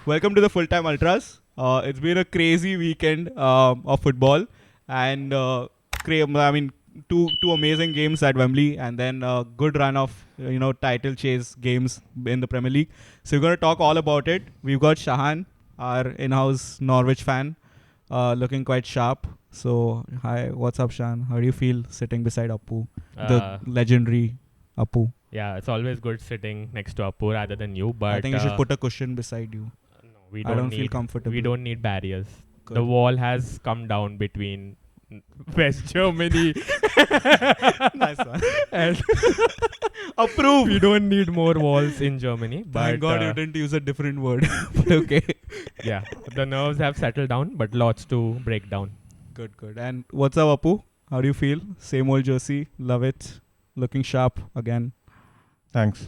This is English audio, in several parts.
Welcome to the Full Time Ultras. It's been a crazy weekend of football, and two amazing games at Wembley, and then a good run of title chase games in the Premier League. So we're going to talk all about it. We've got Shahan, our in-house Norwich fan, looking quite sharp. So hi, what's up, Shahan? How do you feel sitting beside Appu, the legendary Appu? Yeah, it's always good sitting next to Appu rather than you. But I think you should put a cushion beside you. no, we I don't don't need, feel comfortable. We don't need barriers. Good. The wall has come down between West Germany Nice one. and Approve. we don't need more walls in Germany. But Thank God you didn't use a different word. But okay. yeah, the nerves have settled down, but lots to break down. Good. And what's up, Appu? How do you feel? Same old jersey. Love it. Looking sharp again. Thanks.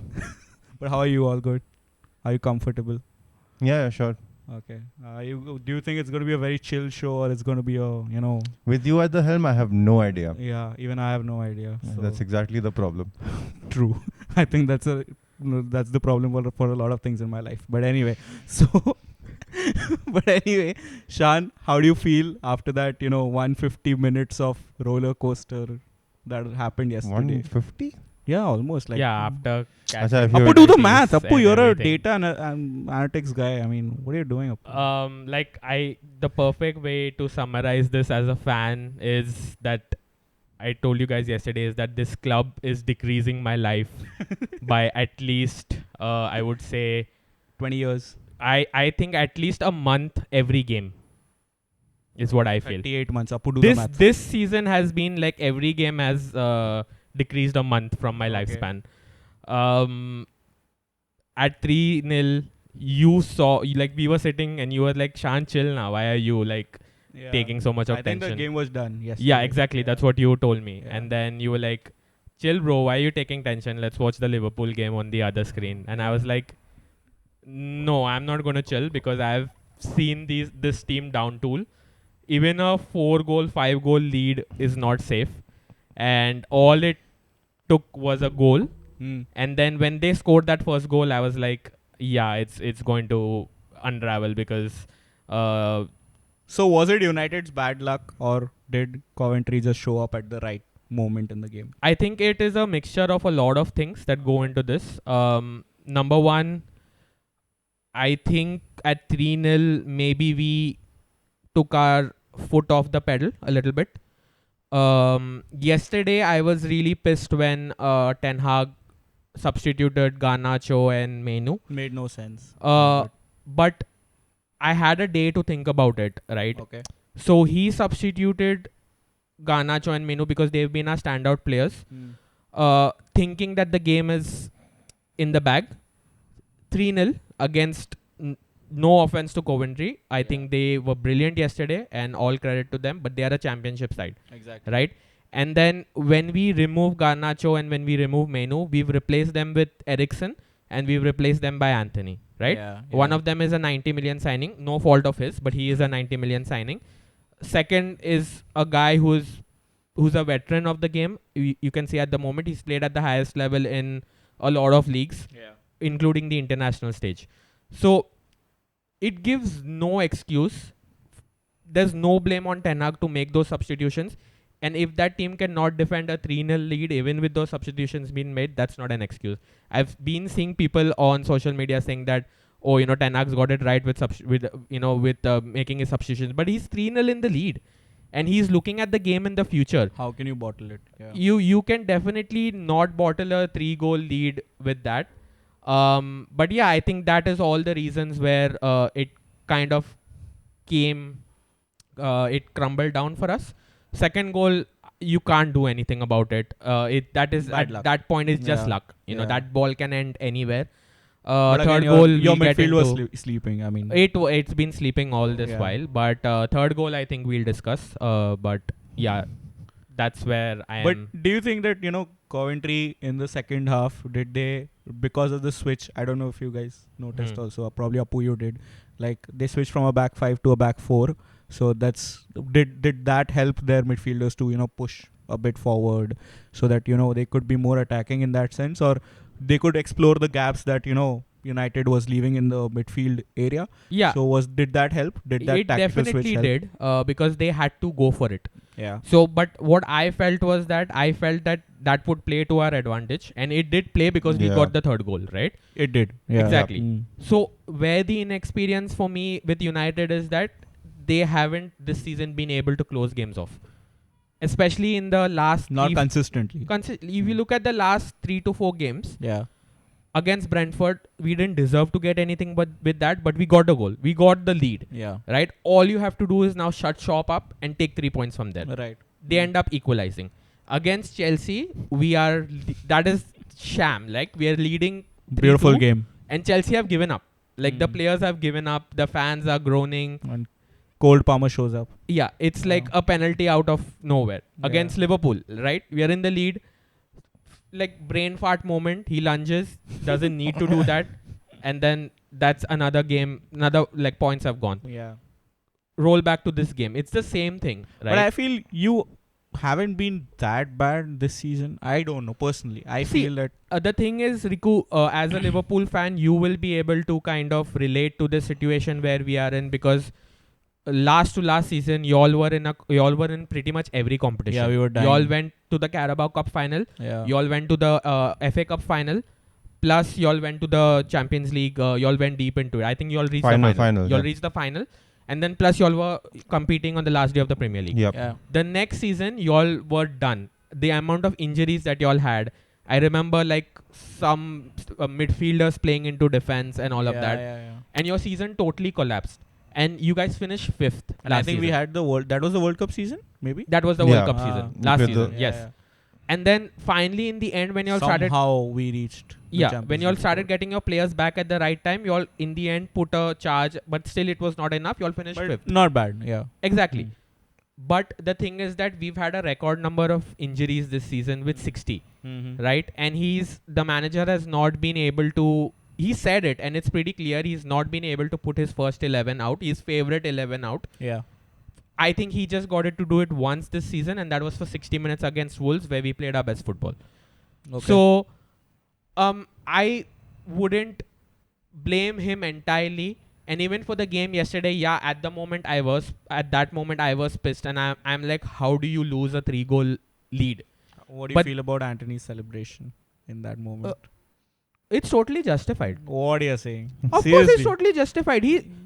But how are you? All good? Are you comfortable? Yeah, sure. Okay. Do you think it's going to be a very chill show, or it's going to be a, With you at the helm, I have no idea. Yeah, even I have no idea. Yeah, So that's exactly the problem. true. I think that's the problem for a lot of things in my life. But anyway, Shan, how do you feel after that, 150 minutes of roller coaster that happened yesterday? 150? Yeah, almost. Like, Yeah, after Acha, if catching you Appu, do the penalties math. Appu, and you're a everything. data and analytics guy. I mean, what are you doing, Appu? The perfect way to summarize this as a fan is that I told you guys yesterday is that this club is decreasing my life by at least I would say 20 years. I think at least a month every game is what I feel. 38 months. Appu, do the This math. this season has been like every game has decreased a month from my Okay. lifespan. At 3-0 you saw like we were sitting and you were like, Shan, chill now, why are you like Yeah. taking so much of I think tension? the game was done. Yes. Yeah, exactly. That's what you told me. Yeah. And then you were like, chill, bro. Why are you taking tension? Let's watch the Liverpool game on the other screen. And I was like, no, I'm not going to chill because I've seen this team down tool. Even a 4-goal, 5-goal lead is not safe. And all it took was a goal. And then when they scored that first goal, I was like, yeah, it's going to unravel because So was it United's bad luck, or did Coventry just show up at the right moment in the game? I think it is a mixture of a lot of things that go into this. Number one, I think at 3-0, maybe we took our foot off the pedal a little bit. Yesterday, I was really pissed when Ten Hag substituted Garnacho and Menu. Made no sense. But I had a day to think about it, right? Okay. So he substituted Garnacho and Menu because they've been our standout players. Thinking that the game is in the bag. 3-0 against no offense to Coventry. I think they were brilliant yesterday and all credit to them, but they are a championship side, Exactly. right? And then when we remove Garnacho and when we remove Menu, we've replaced them with Eriksen and we've replaced them by Antony, right? Yeah. One of them is a 90 million signing, no fault of his, but he is a 90 million signing. Second is a guy who's a veteran of the game. You can see at the moment he's played at the highest level in a lot of leagues, including the international stage. So it gives no excuse. There's no blame on Ten Hag to make those substitutions. And if that team cannot defend a 3-0 lead, even with those substitutions being made, that's not an excuse. I've been seeing people on social media saying that, Ten Hag's got it right with making his substitutions. But he's 3-0 in the lead. And he's looking at the game in the future. How can you bottle it? Yeah. You can definitely not bottle a 3-goal lead with that. But yeah, I think that is all the reasons where it kind of it crumbled down for us. Second goal, you can't do anything about it. That is Bad at luck. that point is just Yeah. luck. Yeah. That ball can end anywhere. But again, Third your goal, your we'll get midfield was into. sleeping. I mean, It's been sleeping all this Yeah. while, but third goal I think we'll discuss. But yeah, that's where I am. But do you think that Coventry in the second half, did they, because of the switch? I don't know if you guys noticed also. Probably Appu, you did. Like they switched from a back five to a back four. So did that help their midfielders to push a bit forward so that they could be more attacking in that sense, or they could explore the gaps that United was leaving in the midfield area. Yeah, So did that help? Did that it tactical switch definitely help? did because they had to go for it. Yeah. So, but what I felt was that that would play to our advantage, and it did play because we Yeah. got the third goal, right? It did. Yeah. Exactly. Mm. So, where the inexperience for me with United is that they haven't this season been able to close games off, especially in the last Not three. consistently. If you look at the last 3 to 4 games Yeah. against Brentford, we didn't deserve to get anything but with that, but we got the goal. We got the lead, Yeah. right? All you have to do is now shut shop up and take 3 points from there. Right. They end up equalizing. Against Chelsea, that is sham. Like, we are leading 3-2, Beautiful game. and Chelsea have given up. Like, the players have given up, the fans are groaning. And Cold Palmer shows up. Yeah, it's like a penalty out of nowhere. Against Liverpool, right? We are in the lead. Like, brain fart moment, he lunges, doesn't need to do that. And then that's another game, like, points have gone. Yeah. Roll back to this game. It's the same thing, right? But I feel you haven't been that bad this season. I don't know. Personally, I feel that. The thing is, Riku, as a Liverpool fan, you will be able to kind of relate to the situation where we are in, because last to last season, y'all were in pretty much every competition. Yeah, we were dying. Y'all went to the Carabao Cup final. Yeah. Y'all went to the FA Cup final. Plus, y'all went to the Champions League. Y'all went deep into it. I think y'all reached the final. Y'all reached the final. And then plus, y'all were competing on the last day of the Premier League. Yep. Yeah. The next season, y'all were done. The amount of injuries that y'all had, I remember like some midfielders playing into defense and all of that. Yeah. And your season totally collapsed. And you guys finished 5th. And I think we had the World. That was the World Cup season, maybe. That was the Yeah. World Cup season. Last With season, the- yes. And then finally, in the end, when y'all started, Somehow we reached. the Champions when y'all League started football. getting your players back at the right time, y'all in the end put a charge, but still it was not enough. Y'all finished But 5th. not bad. Yeah. Exactly. Mm. But the thing is that we've had a record number of injuries this season with 60, right? And the manager has not been able to. He said it, and it's pretty clear he's not been able to put his first 11 out, his favorite 11 out. Yeah. I think he just got it to do it once this season, and that was for 60 minutes against Wolves, where we played our best football. Okay. So, I wouldn't blame him entirely. And even for the game yesterday, at that moment I was pissed, and I'm like, how do you lose a 3-goal lead? What do you but- feel about Antony's celebration in that moment? It's totally justified. What are you saying? Of course, Seriously? it's totally justified.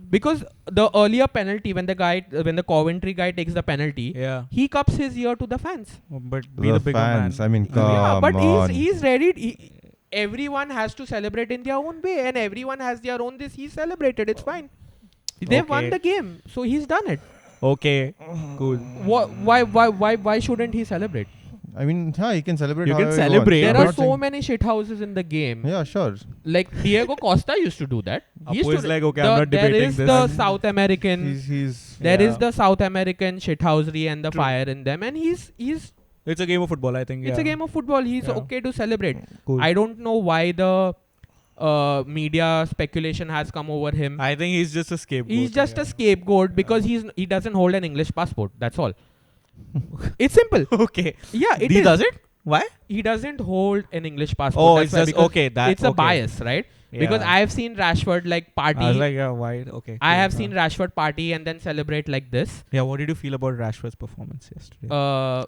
Because the earlier penalty, when the Coventry guy takes the penalty, Yeah. he cups his ear to the fans. But be the bigger fans. man. I mean, Yeah, come but on. he's ready. Everyone has to celebrate in their own way, and everyone has their own this. He celebrated. It's fine. They've won Okay. the game, so he's done it. Okay. Cool. Why shouldn't he celebrate? I mean, he can celebrate. You can however he celebrate. wants. There I'm are not so saying- many shit houses in the game. Yeah, sure. Like Diego Costa used to do that. He used Appu is to like, okay, I'm not debating There is this. the South American. He's There is Yeah. the South American shithousery and the True. fire in them, and he's It's a game of football, I think. it's a game of football. He's Yeah. okay to celebrate. Cool. I don't know why the media speculation has come over him. I think he's just a scapegoat. He's just a scapegoat because he doesn't hold an English passport. That's all. It's simple. Okay. Yeah, it He is. does it? Why? He doesn't hold an English passport. Oh, That's it's why, just because okay. That it's a okay. bias, right? Because Yeah. I've seen Rashford like party. I was like, yeah, why? Okay. I cool. have seen Rashford party and then celebrate like this. Yeah, what did you feel about Rashford's performance yesterday? Uh,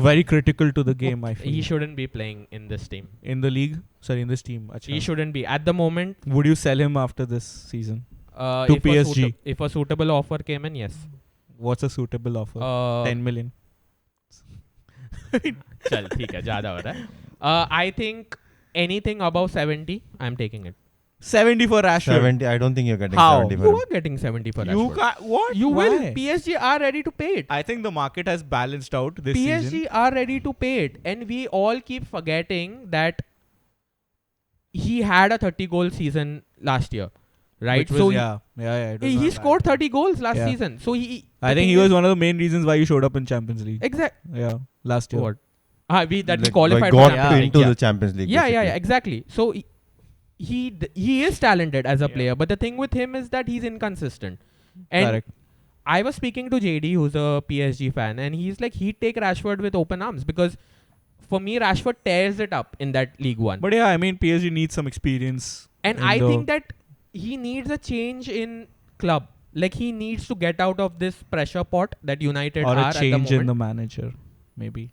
Very critical to the game, I feel. he shouldn't be playing in this team. In the league? Sorry, in this team. Achha. He shouldn't be. At the moment, Would you sell him after this season? To if PSG. if a suitable offer came in, yes. What's a suitable offer? 10 million. चल ठीक है ज़्यादा हो रहा है. I think anything above 70, I'm taking it. 70 for Rashford. 70. I don't think you're getting How? 70 for You him. are getting 70 for You Rashford. can't. What? You Why? will. PSG are ready to pay it. I think the market has balanced out this PSG season. are ready to pay it, and we all keep forgetting that he had a 30-goal season last year, right? Which was, so yeah. It was he not scored bad. 30 goals last Yeah. season. So he. I think he was one of the main reasons why you showed up in Champions League. exact. Last year. What? We Like, qualified like for got Champions League. into Yeah. the Champions League. Yeah, basically. exactly. So he is talented as a Yeah. player, but the thing with him is that he's inconsistent. And Correct. I was speaking to JD, who's a PSG fan, and he's like, he'd take Rashford with open arms because for me, Rashford tears it up in that League One. But yeah, I mean, PSG needs some experience And in I the- think that he needs a change in club. Like he needs to get out of this pressure pot that United or are a at the change moment. in the manager, maybe.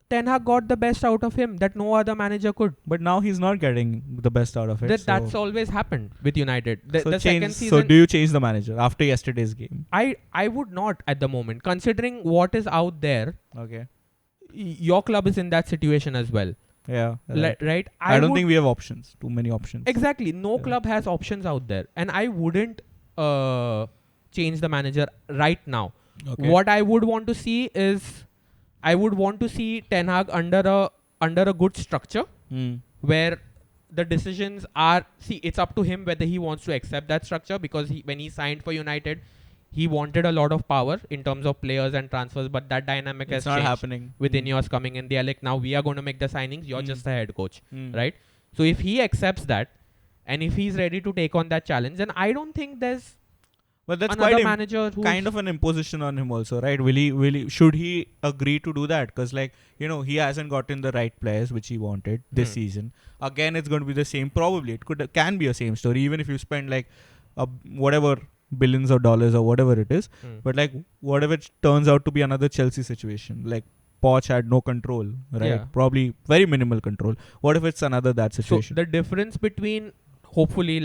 Ten Hag got the best out of him that no other manager could. But now he's not getting the best out of it. That's always happened with United. The so second so season, do you change the manager after yesterday's game? I would not at the moment, considering what is out there. Okay. Your club is in that situation as well, Yeah. Right. right? I don't would- think we have options. Too many options. exactly. No Yeah. club has options out there, and I wouldn't change the manager right now. Okay. What I would want to see is, I would want to see Ten Hag under a good structure Hmm. where the decisions are, it's up to him whether he wants to accept that structure, because when he signed for United, he wanted a lot of power in terms of players and transfers, but that dynamic It's has not changed happening. with Ineos coming in. They are like, now we are going to make the signings, you're just the head coach, Hmm. right? So if he accepts that, and if he's ready to take on that challenge, then I don't think there's But that's another quite manager who's kind of an imposition on him also, right? Should he agree to do that? Because he hasn't gotten the right players which he wanted this season. Again, it's going to be the same. Probably it can be a same story, even if you spend whatever billions of dollars or whatever it is. But what if it turns out to be another Chelsea situation? Like Poch had no control, right? Yeah. Probably very minimal control. What if it's another that situation? So the difference between, hopefully,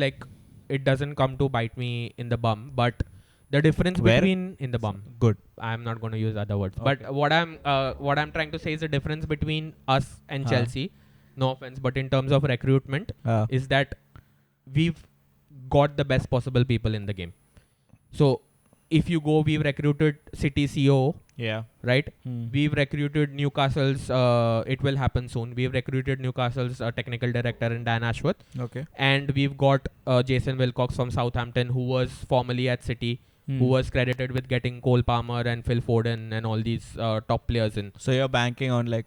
it doesn't come to bite me in the bum, but the difference Where? between in the bum. Good. I'm not going to use other words, Okay. but what I'm trying to say is the difference between us and Chelsea. No offense, but in terms of recruitment, is that we've got the best possible people in the game. So if you go, we've recruited City CEO, Yeah. right? Hmm. We've recruited Newcastle's, it will happen soon. We've recruited Newcastle's technical director in Dan Ashworth. Okay. And we've got Jason Wilcox from Southampton, who was formerly at City, who was credited with getting Cole Palmer and Phil Foden and all these top players in. So you're banking on a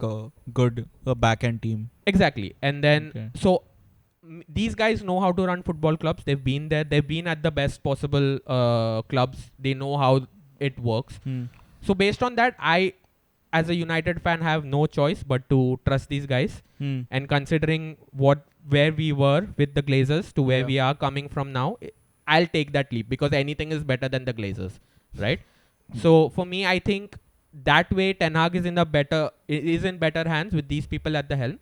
good back-end team. Exactly. And then, Okay. so these guys know how to run football clubs. They've been there. They've been at the best possible clubs. They know how it works. So based on that, I, as a United fan, have no choice but to trust these guys. And considering where we were with the Glazers to where we are coming from now, I'll take that leap, because anything is better than the Glazers, right? So for me, I think that way Ten Hag is in better hands with these people at the helm.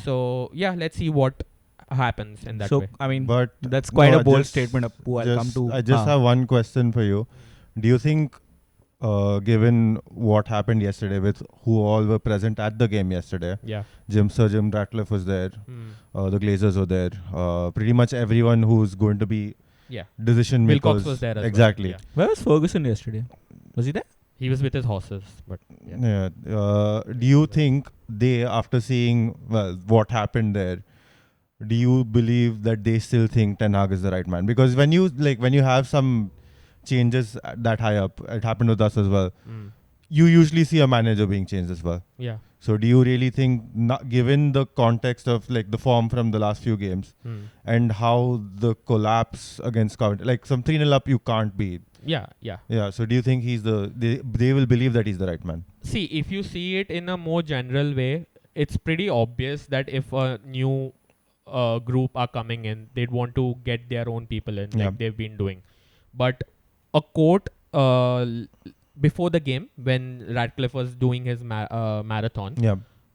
So yeah, let's see what happens in that way. I mean, But that's quite no, a bold just- statement. Appu. I'll come to. I just have one question for you. Do you think, given what happened yesterday with who all were present at the game yesterday, Yeah. Sir Jim Ratcliffe was there, the Glazers were there, pretty much everyone who's going to be Yeah. decision makers. Wilcox was there as well. Exactly. Yeah. Where was Ferguson yesterday? Was he there? He was with his horses, but yeah. Do you think they, after seeing what happened there, do you believe that they still think Ten Hag is the right man? Because when you have some changes that high up, it happened with us as well. You usually see a manager being changed as well. Yeah. So do you really think, given the context of the form from the last few games and how the collapse against Coventry, some 3-0 up, you can't beat. Yeah. Yeah. So do you think they will believe that he's the right man? See, if you see it in a more general way, it's pretty obvious that if a new group are coming in, they'd want to get their own people in, like they've been doing. But a quote before the game, when Radcliffe was doing his marathon,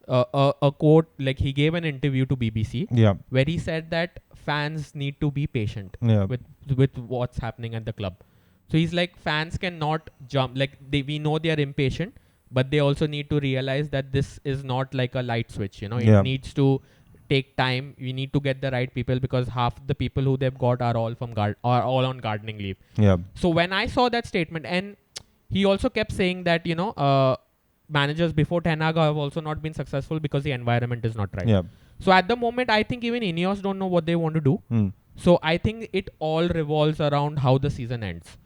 a quote, he gave an interview to BBC where he said that fans need to be patient with what's happening at the club. So he's like, fans cannot jump. We know they are impatient, but they also need to realize that this is not like a light switch. It needs to take time. We need to get the right people, because half the people who they've got are all all on gardening leave. Yeah. So when I saw that statement, and he also kept saying that managers before Ten Hag have also not been successful because the environment is not right. Yeah. So at the moment, I think even Ineos don't know what they want to do. So I think it all revolves around how the season ends.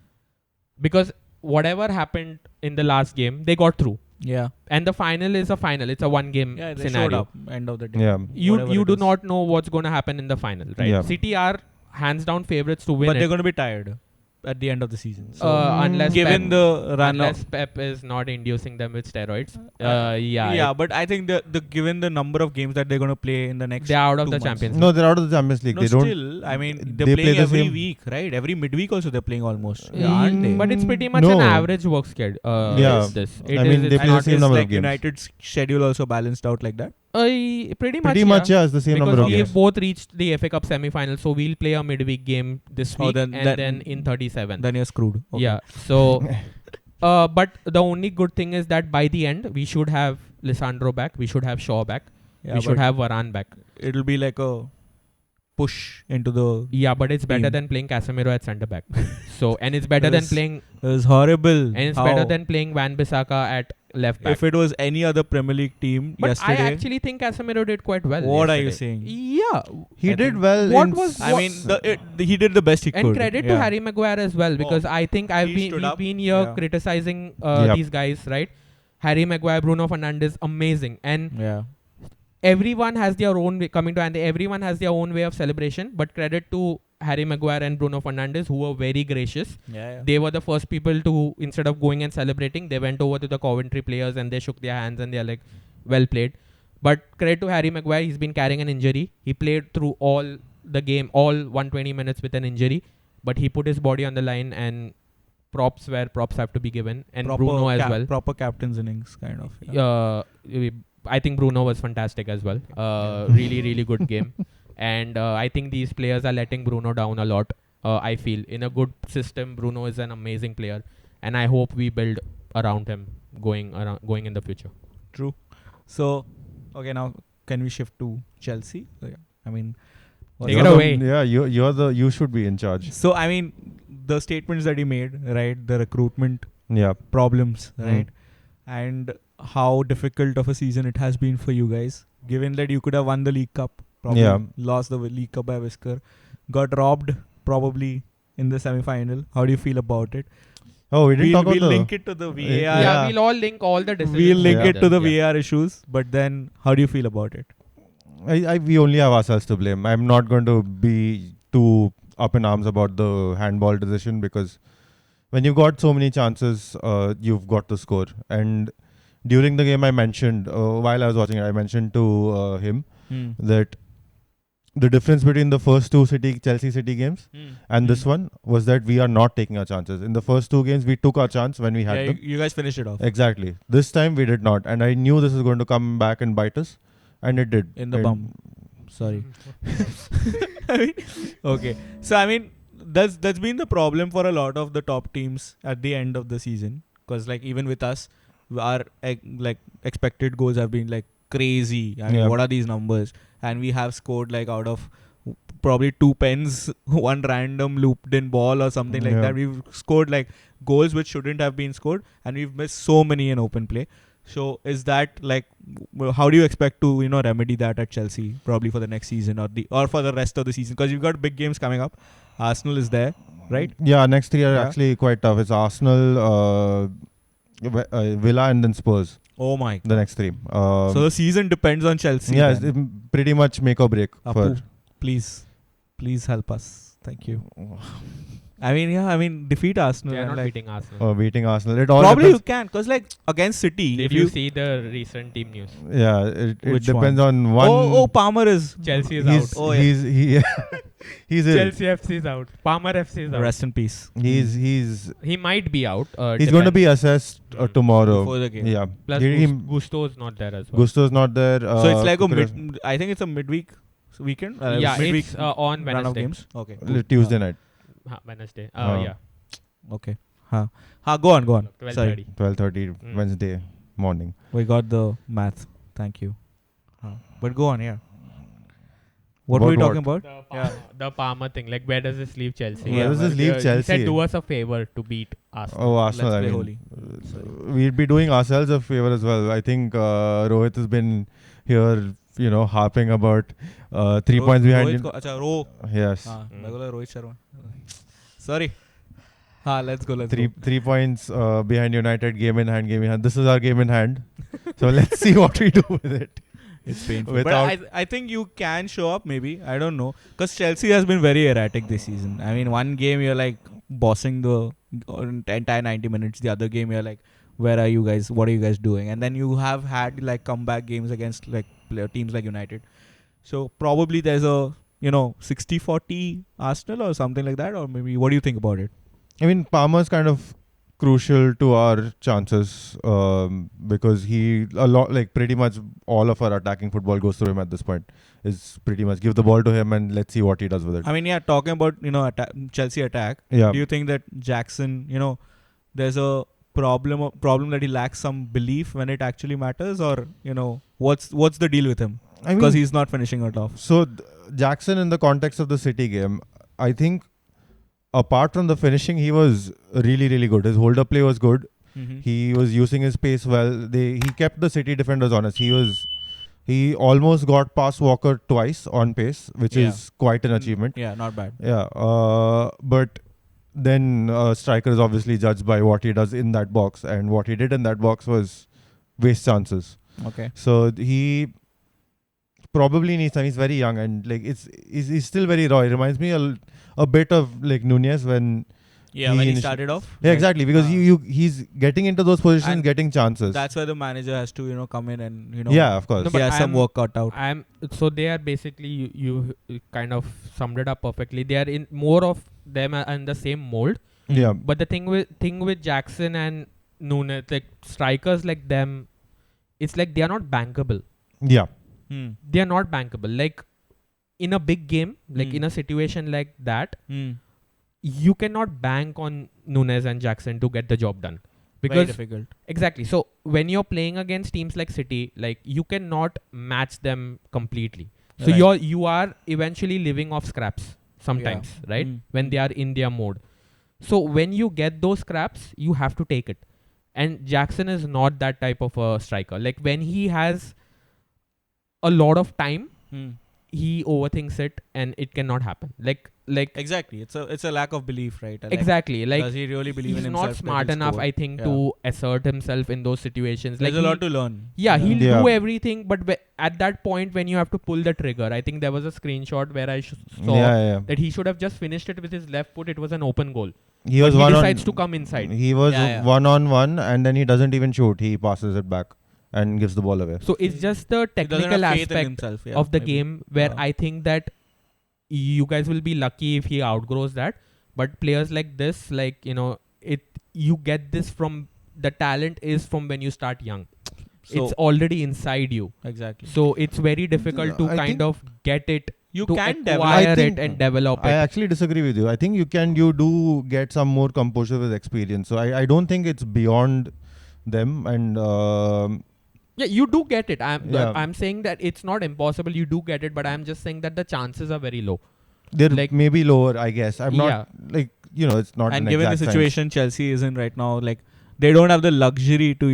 Because whatever happened in the last game, they got through. Yeah. And the final is a final. It's a one-game Yeah, they scenario. showed up. End of the day. Yeah. Whatever You it do is. not know what's going to happen in the final, right? Yeah. City are hands down favorites to win But they're it. going to be tired. at the end of the season. So unless given Pep, the run unless Pep is not inducing them with steroids. But I think the given the number of games that they're going to play in the next, they're out of 2 the months. Champions League. No, they're out of the Champions League. No, They don't. still, I mean, they're they playing play the every same- week, right? Every midweek also they're playing almost. Aren't they? But it's pretty much No. an average work schedule. Yeah. This. I mean, they it's play the not- same Is number of like games. United's schedule also balanced out like that? Pretty much. Pretty much, yeah, it's the same Because number of we games. have both reached the FA Cup semi-final, so we'll play a midweek game this Oh, week then and then in 37. Then you're screwed. Okay. Yeah. So, but the only good thing is that by the end we should have Lisandro back, we should have Shaw back, Yeah, we should but have Varane back. it'll be like a push into the. Yeah, but it's better Team. than playing Casemiro at centre back. So, and it's better than Yes. playing, It was horrible. and it's How- better than playing Van Bissaka at left back. if it was any other Premier League team But yesterday. I actually think Casemiro did quite well. What are you yesterday. saying? Yeah, He I did think- well. What in was- I mean, he did the best he and could. credit to Yeah. Harry Maguire as well, because I think He stood we've up. been here Yeah. criticizing Yep. these guys, right? Harry Maguire, Bruno Fernandes, amazing, and Yeah. everyone has their own way coming to, and everyone has their own way of celebration. But credit to Harry Maguire and Bruno Fernandes, who were very gracious. Yeah. They were the first people to, instead of going and celebrating, they went over to the Coventry players and they shook their hands and they're like, well played. But credit to Harry Maguire, he's been carrying an injury. He played through all the game, all 120 minutes with an injury, but he put his body on the line, and props where props have to be given. And Bruno as well. Proper captain's innings, kind of. Yeah. I think Bruno was fantastic as well. Really, really good game. And I think these players are letting Bruno down a lot. I feel in a good system, Bruno is an amazing player, and I hope we build around him going in the future. True. So, okay, now can we shift to Chelsea? So, yeah. I mean, Take it away. Yeah, you should be in charge. So, I mean, the statements that he made, right? The recruitment Yeah. problems, Mm. right? And how difficult of a season it has been for you guys, given that you could have won the League Cup, probably Yeah. lost the League Cup by a whisker, got robbed probably in the semi-final. How do you feel about it? Oh, we didn't talk We'll about the. link it to the VAR. Yeah. We'll all link all the decisions. We'll link Yeah. it to the Yeah. VAR issues, but then how do you feel about it? We only have ourselves to blame. I'm not going to be too up in arms about the handball decision, because when you got so many chances, you've got to score. And during the game, I mentioned, while I was watching it, I mentioned to him that the difference between the first two Chelsea City games and this one was that we are not taking our chances. In the first two games, we took our chance when we had Yeah, them. you guys finished it off Exactly. This time we did not. And I knew this was going to come back and bite us. And it did. in the And- bum. Sorry. I mean, okay. So I mean, that's been the problem for a lot of the top teams at the end of the season. Because like even with us, our like expected goals have been like crazy. I mean, Yeah. what are these numbers? And we have scored like out of probably 2 pens, one random looped in ball or something like Yeah. that. We've scored like goals which shouldn't have been scored, and we've missed so many in open play. So is that like, how do you expect to remedy that at Chelsea probably for the next season or for the rest of the season? Because you've got big games coming up. Arsenal is there, right? Yeah, next 3 are Yeah. actually quite tough. It's Arsenal, Villa, and then Spurs. Oh my! The next 3. So the season depends on Chelsea. yeah, then. it's pretty much make or break. Apu, please help us. Thank you. I mean, defeat Arsenal. They are and not like, beating Arsenal. For beating Arsenal. It all probably you depends. can, because like against City. Did if you see the recent team news? Yeah, it Which depends one? on one. Oh, Palmer is. Chelsea is he's, out. Oh, yeah. he's ill. Chelsea FC is out. Palmer FC is out. Rest in peace. He's He might be out. he's going to be assessed tomorrow. Before the game. Yeah. Plus He- Gusto's not there as well. Gusto's not there. So it's like Kukure's- I think it's a midweek weekend. Yeah, midweek it's on run of Wednesday. games. Okay. Tuesday night. Wednesday. Oh. Okay. Go on. 12:30. Sorry. 12:30 Mm. Wednesday morning. We got the math. Thank you. But go on, yeah. What About were we talking what? about? The Palmer thing. Like, where does this leave Chelsea? Where does this leave He Chelsea? said, do us a favor to beat Arsenal. Oh, Arsenal. Let's I play mean, holy. we'd be doing ourselves a favor as well. I think Rohit has been here, harping about 3 points behind. Ro. Yes. Rohit Sharma. Sorry. Let's go. 3 points behind United. Game in hand. This is our game in hand. So let's see what we do with it. It's painful. Without- But I think you can show up maybe. I don't know. Because Chelsea has been very erratic this season. I mean, one game you're like bossing the entire 90 minutes. The other game, you're like, where are you guys? What are you guys doing? And then you have had like comeback games against like teams like United. So probably there's a 60-40 Arsenal or something like that, or maybe what do you think about it? I mean, Palmer's kind of crucial to our chances because pretty much all of our attacking football goes through him at this point. Is pretty much give the ball to him and let's see what he does with it. I mean, talking about Chelsea attack. Yeah. Do you think that Jackson, there's a problem that he lacks some belief when it actually matters, or what's the deal with him? I Because mean, he's not finishing it off. so Jackson, in the context of the City game, I think apart from the finishing, he was really, really good. His hold-up play was good. Mm-hmm. He was using his pace well. He kept the City defenders honest. He almost got past Walker twice on pace, which is quite an achievement. Yeah, not bad. Yeah, but then striker is obviously judged by what he does in that box, and what he did in that box was waste chances. Okay. So he probably needs time. He's very young, and like he's still very raw. It reminds me a bit of like Nunez when when he started off. Yeah, exactly, because he's getting into those positions, And getting chances. That's where the manager has to come in and Yeah, of course. No, he but has some work cut out. So they are basically you kind of summed it up perfectly. They are in more of them are in the same mold. Yeah, But the thing with Jackson and Nunes, like strikers like them, it's like they are not bankable. yeah, They are not bankable. Like in a big game, like in a situation like that, you cannot bank on Nunes and Jackson to get the job done. Very Because difficult. exactly. So when you're playing against teams like City, like you cannot match them completely. So Right. you are eventually living off scraps sometimes, right? When they are in their mode. So when you get those scraps, you have to take it. And Jackson is not that type of a striker. Like when he has a lot of time, he overthinks it and it cannot happen. Like Exactly. It's a lack of belief, right? exactly. Like does he really believe in he's himself? not smart that he'll enough, score? I think, Yeah. to assert himself in those situations. There's Like a lot to learn. yeah, he'll Yeah. do everything, but at that point when you have to pull the trigger, I think there was a screenshot where I saw yeah. that he should have just finished it with his left foot. It was an open goal. He was But he one decides on. to come inside. He was Yeah. 1-on-1, and then he doesn't even shoot. He passes it back and gives the ball away. So it's just the He doesn't technical have faith in aspect himself, of the maybe. game where Yeah. I think that you guys will be lucky if he outgrows that. But players like this, like you get this from the talent is from when you start young. So It's already inside you. exactly. So it's very difficult to I kind think of get it, You to can develop. acquire I think it and develop I it. actually disagree with you. I think you do get some more composure with experience. So I don't think it's beyond them. And Yeah, you do get it. Yeah. I'm saying that it's not impossible. You do get it, but I'm just saying that the chances are very low. they're Like- maybe lower, I guess. I'm not Yeah. like it's not. And an given the exact situation Chelsea is in right now, like they don't have the luxury to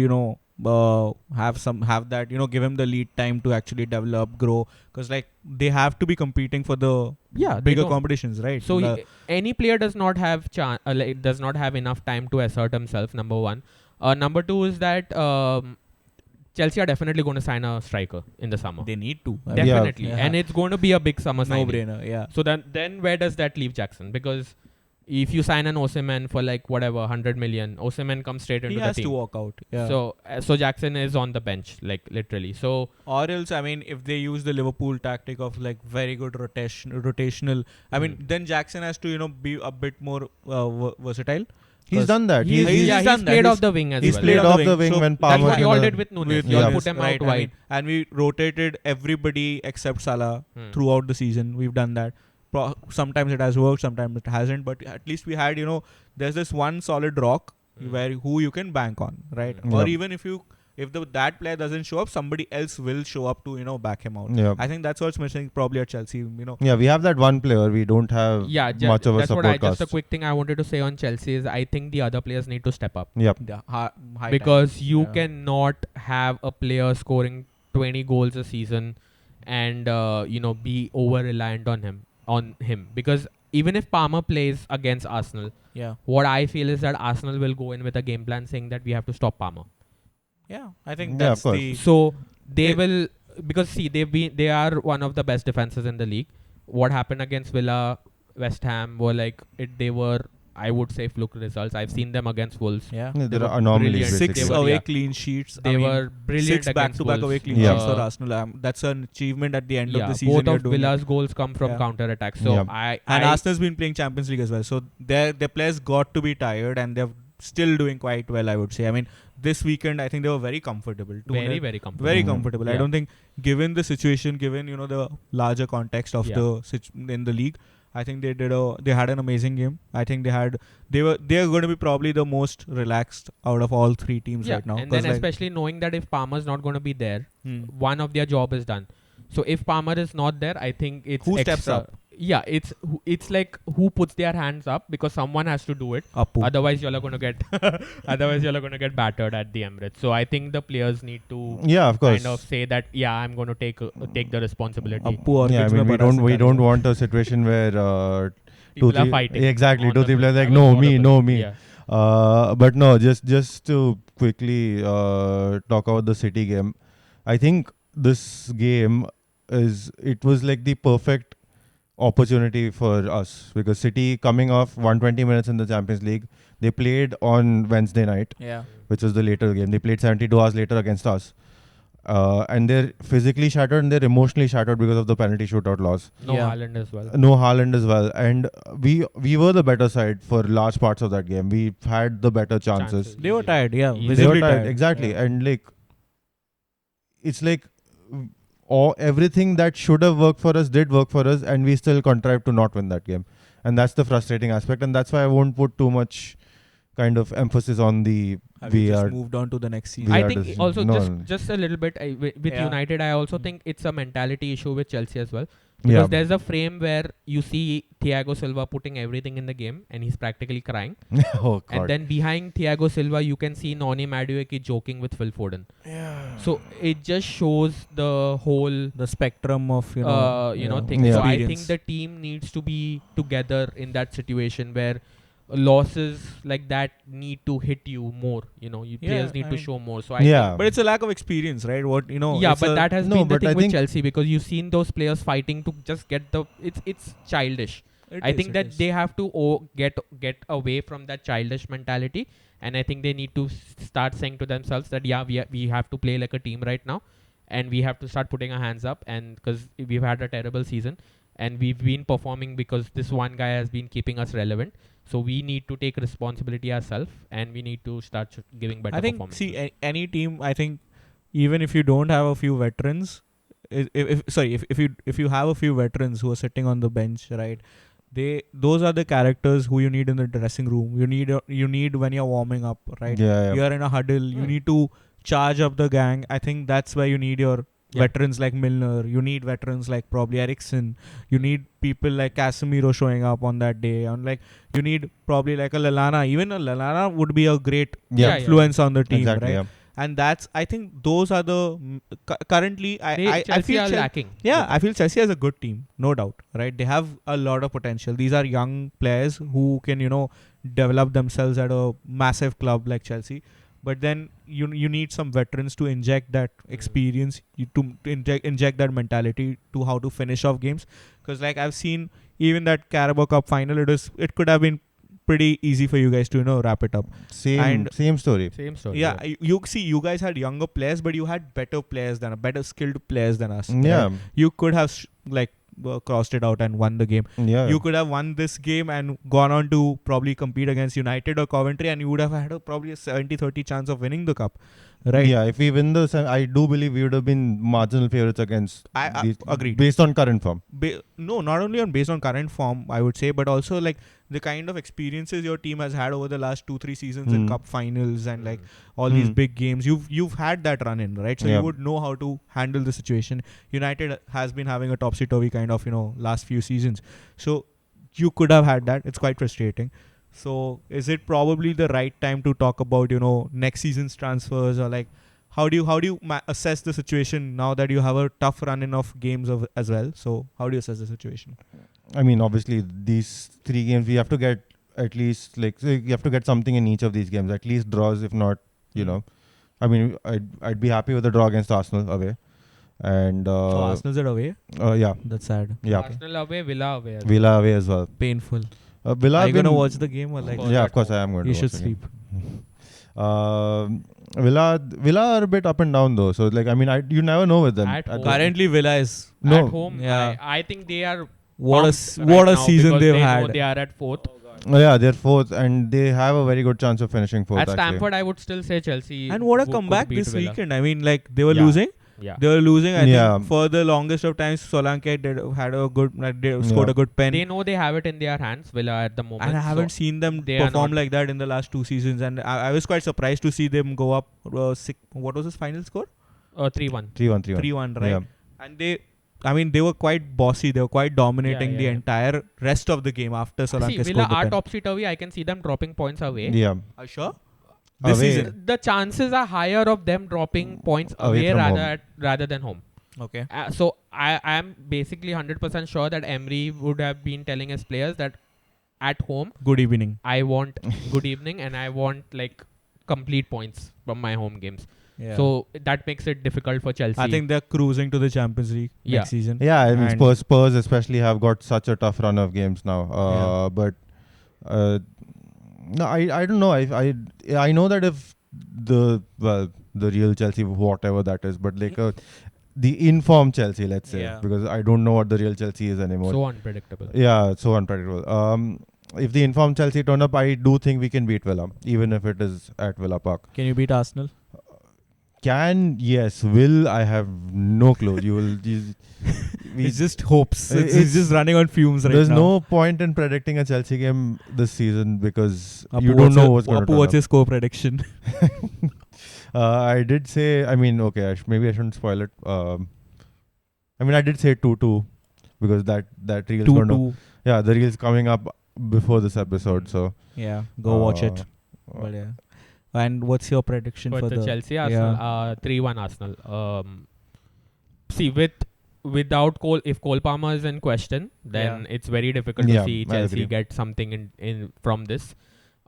have that give him the lead time to actually develop, grow, because like they have to be competing for the They bigger don't. competitions, right? So any player does not have does not have enough time to assert himself. Number one. Number two is that Chelsea are definitely going to sign a striker in the summer. they need to. I mean, Definitely, Yeah. and it's going to be a big summer no signing. brainer. Yeah. So then where does that leave Jackson? Because if you sign an Osimhen for like whatever 100 million, Osimhen comes straight into He the has team. to walk out. Yeah. So Jackson is on the bench, like literally. So Or else, I mean, if they use the Liverpool tactic of like very good rotational, I mean, then Jackson has to be a bit more versatile. He's done that. he's done that. played off the wing as He's well. played off off the the wing. wing So when That's Palmer. what you all in the- did with Nunes. With You all Nunes, put him right, out I wide. mean, and we rotated everybody except Salah throughout the season. We've done that. Sometimes it has worked, sometimes it hasn't. But at least we had, there's this one solid rock who you can bank on, right? Or Yeah. even if that player doesn't show up, somebody else will show up to back him out. Yeah. I think that's what's missing probably at Chelsea. Yeah, we have that one player. We don't have much of a that's what support just a cast. quick thing I wanted to say on Chelsea is I think the other players need to step up. Yep. The high Because you Yeah. cannot have a player scoring 20 goals a season and be over reliant on him because even if Palmer plays against Arsenal, Yeah. what I feel is that Arsenal will go in with a game plan saying that we have to stop Palmer. Yeah, I think Yeah, that's of course. the So they It- will, because see, they are one of the best defenses in the league. What happened against Villa, West Ham were like they were, I would say fluke results. I've seen them against Wolves. Yeah. Yeah, there were are anomalies. brilliant. Basically. Six They were- away yeah. clean sheets. They were brilliant 6 against back-to-back Wolves. away clean Yeah. sheets for Arsenal. That's an achievement at the end of Yeah, the season. both you're of doing it. Villa's goals come from Yeah. counter attacks. So Yeah. And I Arsenal's been playing Champions League as well. So their players got to be tired and they're still doing quite well, I would say. I mean, this weekend, I think they were very comfortable. 2-0. very comfortable. Very Mhm. comfortable. I Yeah. don't think, given the situation, given the larger context of Yeah. in the league, I think they had an amazing game. I think they are going to be probably the most relaxed out of all three teams Yeah, right now. and then 'Cause, especially knowing that if Palmer's not going to be there, Hmm. one of their job is done. So if Palmer is not there, I think it's Who steps extra. up? Yeah, it's like who puts their hands up, because someone has to do it. Appu. Otherwise, you're going to get battered at the Emirates. So I think the players need to Yeah, of course. kind of say that I'm going to take the responsibility. Appu or Yeah, I Kitch mean, mein we bada don't sakta want a situation where People two, are three- fighting. Exactly, on two, the three field. players like That was no me. Yeah. But no, just to quickly talk about the City game. I think this game was like the perfect opportunity for us, because City, coming off 120 minutes in the Champions League, they played on Wednesday night, Yeah. which was the later game. They played 72 hours later against us. And they're physically shattered and they're emotionally shattered because of the penalty shootout loss. No Yeah. Haaland as well. No Haaland as well. And we were the better side for large parts of that game. We had the better chances. They were tired, yeah. Easily. They were Visibly tired, tired. exactly. Yeah. And like, it's like everything that should have worked for us did work for us, and we still contrived to not win that game. And that's the frustrating aspect. And that's why I won't put too much kind of emphasis on the Have you VR. just moved on to the next season? We I are think just- also no, just a little bit with Yeah. United, I also Mm. think it's a mentality issue with Chelsea as well. Because Yeah. there's a frame where you see Thiago Silva putting everything in the game and he's practically crying. Oh, God. And then behind Thiago Silva, you can see Noni Madueke joking with Phil Foden. Yeah. So it just shows the whole The spectrum of, thing. Yeah. So I Experience. think the team needs to be together in that situation where losses like that need to hit you more. Players need I to mean- show more. So I Yeah. But it's a lack of experience, right? yeah, it's but a- that has No, been the but I thing with think- Chelsea, because you've seen those players fighting to just get it's childish. I think that they have to get away from that childish mentality, and I think they need to start saying to themselves that we have to play like a team right now, and we have to start putting our hands up, and because we've had a terrible season and we've been performing because this one guy has been keeping us relevant. So we need to take responsibility ourselves, and we need to start giving better I think, performances. any team, I think, even if you don't have a few veterans, if you have a few veterans who are sitting on the bench, right? Those are the characters who you need in the dressing room. You need when you're warming up, right? Yeah. You're in a huddle. You need to charge up the gang. I think that's where you need your Yeah. veterans like Milner. You need veterans like probably Eriksen. You need people like Casemiro showing up on that day. And like you need probably like a Lallana. Even a Lallana would be a great Yeah. influence on the team, Exactly. right? Yeah. And that's, I think those are the currently I Chelsea feel are lacking. yeah, I feel Chelsea has a good team, no doubt, right? They have a lot of potential. These are young players who can, develop themselves at a massive club like Chelsea. But then you need some veterans to inject that experience, to inject that mentality to how to finish off games. Because like I've seen even that Carabao Cup final, it could have been pretty easy for you guys to wrap it up. Same story. Same story. Yeah, you see, you guys had younger players, but you had better skilled players than us. Yeah. right? You could have crossed it out and won the game. Yeah. You could have won this game and gone on to probably compete against United or Coventry, and you would have had probably a 70-30 chance of winning the cup. Right? Yeah, if we win I do believe we would have been marginal favorites against. I these- agreed. Based on current form. No, not only based on current form, I would say, but also like the kind of experiences your team has had over the last 2-3 seasons in cup finals and like all these big games. You've had that run in, right? So Yeah. you would know how to handle the situation. United has been having a topsy-turvy kind of last few seasons, so you could have had that. It's quite frustrating. So is it probably the right time to talk about next season's transfers, or like how do you assess the situation now that you have a tough run in of games as well? So how do you assess the situation? I mean, obviously, these 3 games, we have to get at least, you have to get something in each of these games. At least draws, if not, I mean, I'd be happy with the draw against Arsenal away. And, Arsenal's at away? yeah. That's sad. Yeah. Arsenal away, Villa away. Villa away as well. Painful. Villa Are you been, gonna watch the game or like? Well, Yeah, at of course home. I am going You to should watch the game. sleep. Villa are a bit up and down though. So like I mean, you never know with them. At home. Currently, Villa is No. At home, Yeah. I think they are what pumped a what right a now season because they've they know had. they are at fourth. Yeah, they're fourth, and they have a very good chance of finishing fourth. At actually. Stamford, I would still say Chelsea. And what a could comeback beat this Villa. weekend. I mean, like they were Yeah. losing. Yeah. They were losing. I Yeah. think for the longest of times, Solanke had a good, scored Yeah. a good pen. They know they have it in their hands, Villa at the moment. And I haven't so seen them they are perform not- like that in the last 2 seasons. And I was quite surprised to see them go up. What was his final score? 3-1. 3-1. 3-1, right? Yeah. And they were quite bossy. They were quite dominating the yeah. entire rest of the game after Solanke See, scored Villa the are pen. topsy-turvy. I can see them dropping points away. Yeah. Are you sure? This Away. season? The chances are higher of them dropping points Away away from home. rather than home. Okay. So I am basically 100% sure that Emery would have been telling his players that at home Good evening. I want good evening and I want like complete points from my home games. Yeah. So that makes it difficult for Chelsea. I think they're cruising to the Champions League Yeah. next season. Yeah, I mean And- Spurs especially have got such a tough run of games now. But no, I don't know. I know that if the real Chelsea, whatever that is, but like the informed Chelsea, let's say, Yeah. because I don't know what the real Chelsea is anymore. so unpredictable. Yeah, so unpredictable. If the informed Chelsea turn up, I do think we can beat Villa, even if it is at Villa Park. Can you beat Arsenal? Yes. Will, I have no clue. It's just hopes. It's It's- just running on fumes right There's now. no point in predicting a Chelsea game this season because Appu, you don't know what's going to Appu, turn what's up. your score prediction? I did say, I mean, okay, maybe I shouldn't spoil it. I mean, I did say 2-2 because that reel's going to... 2-2. Yeah, the reel's coming up before this episode, so... Yeah, go watch it. But yeah. And what's your prediction But for the Chelsea Arsenal, 3-1 Arsenal. See, without Cole, if Cole Palmer is in question, then it's very difficult to Yeah, see I Chelsea agree. get something in from this.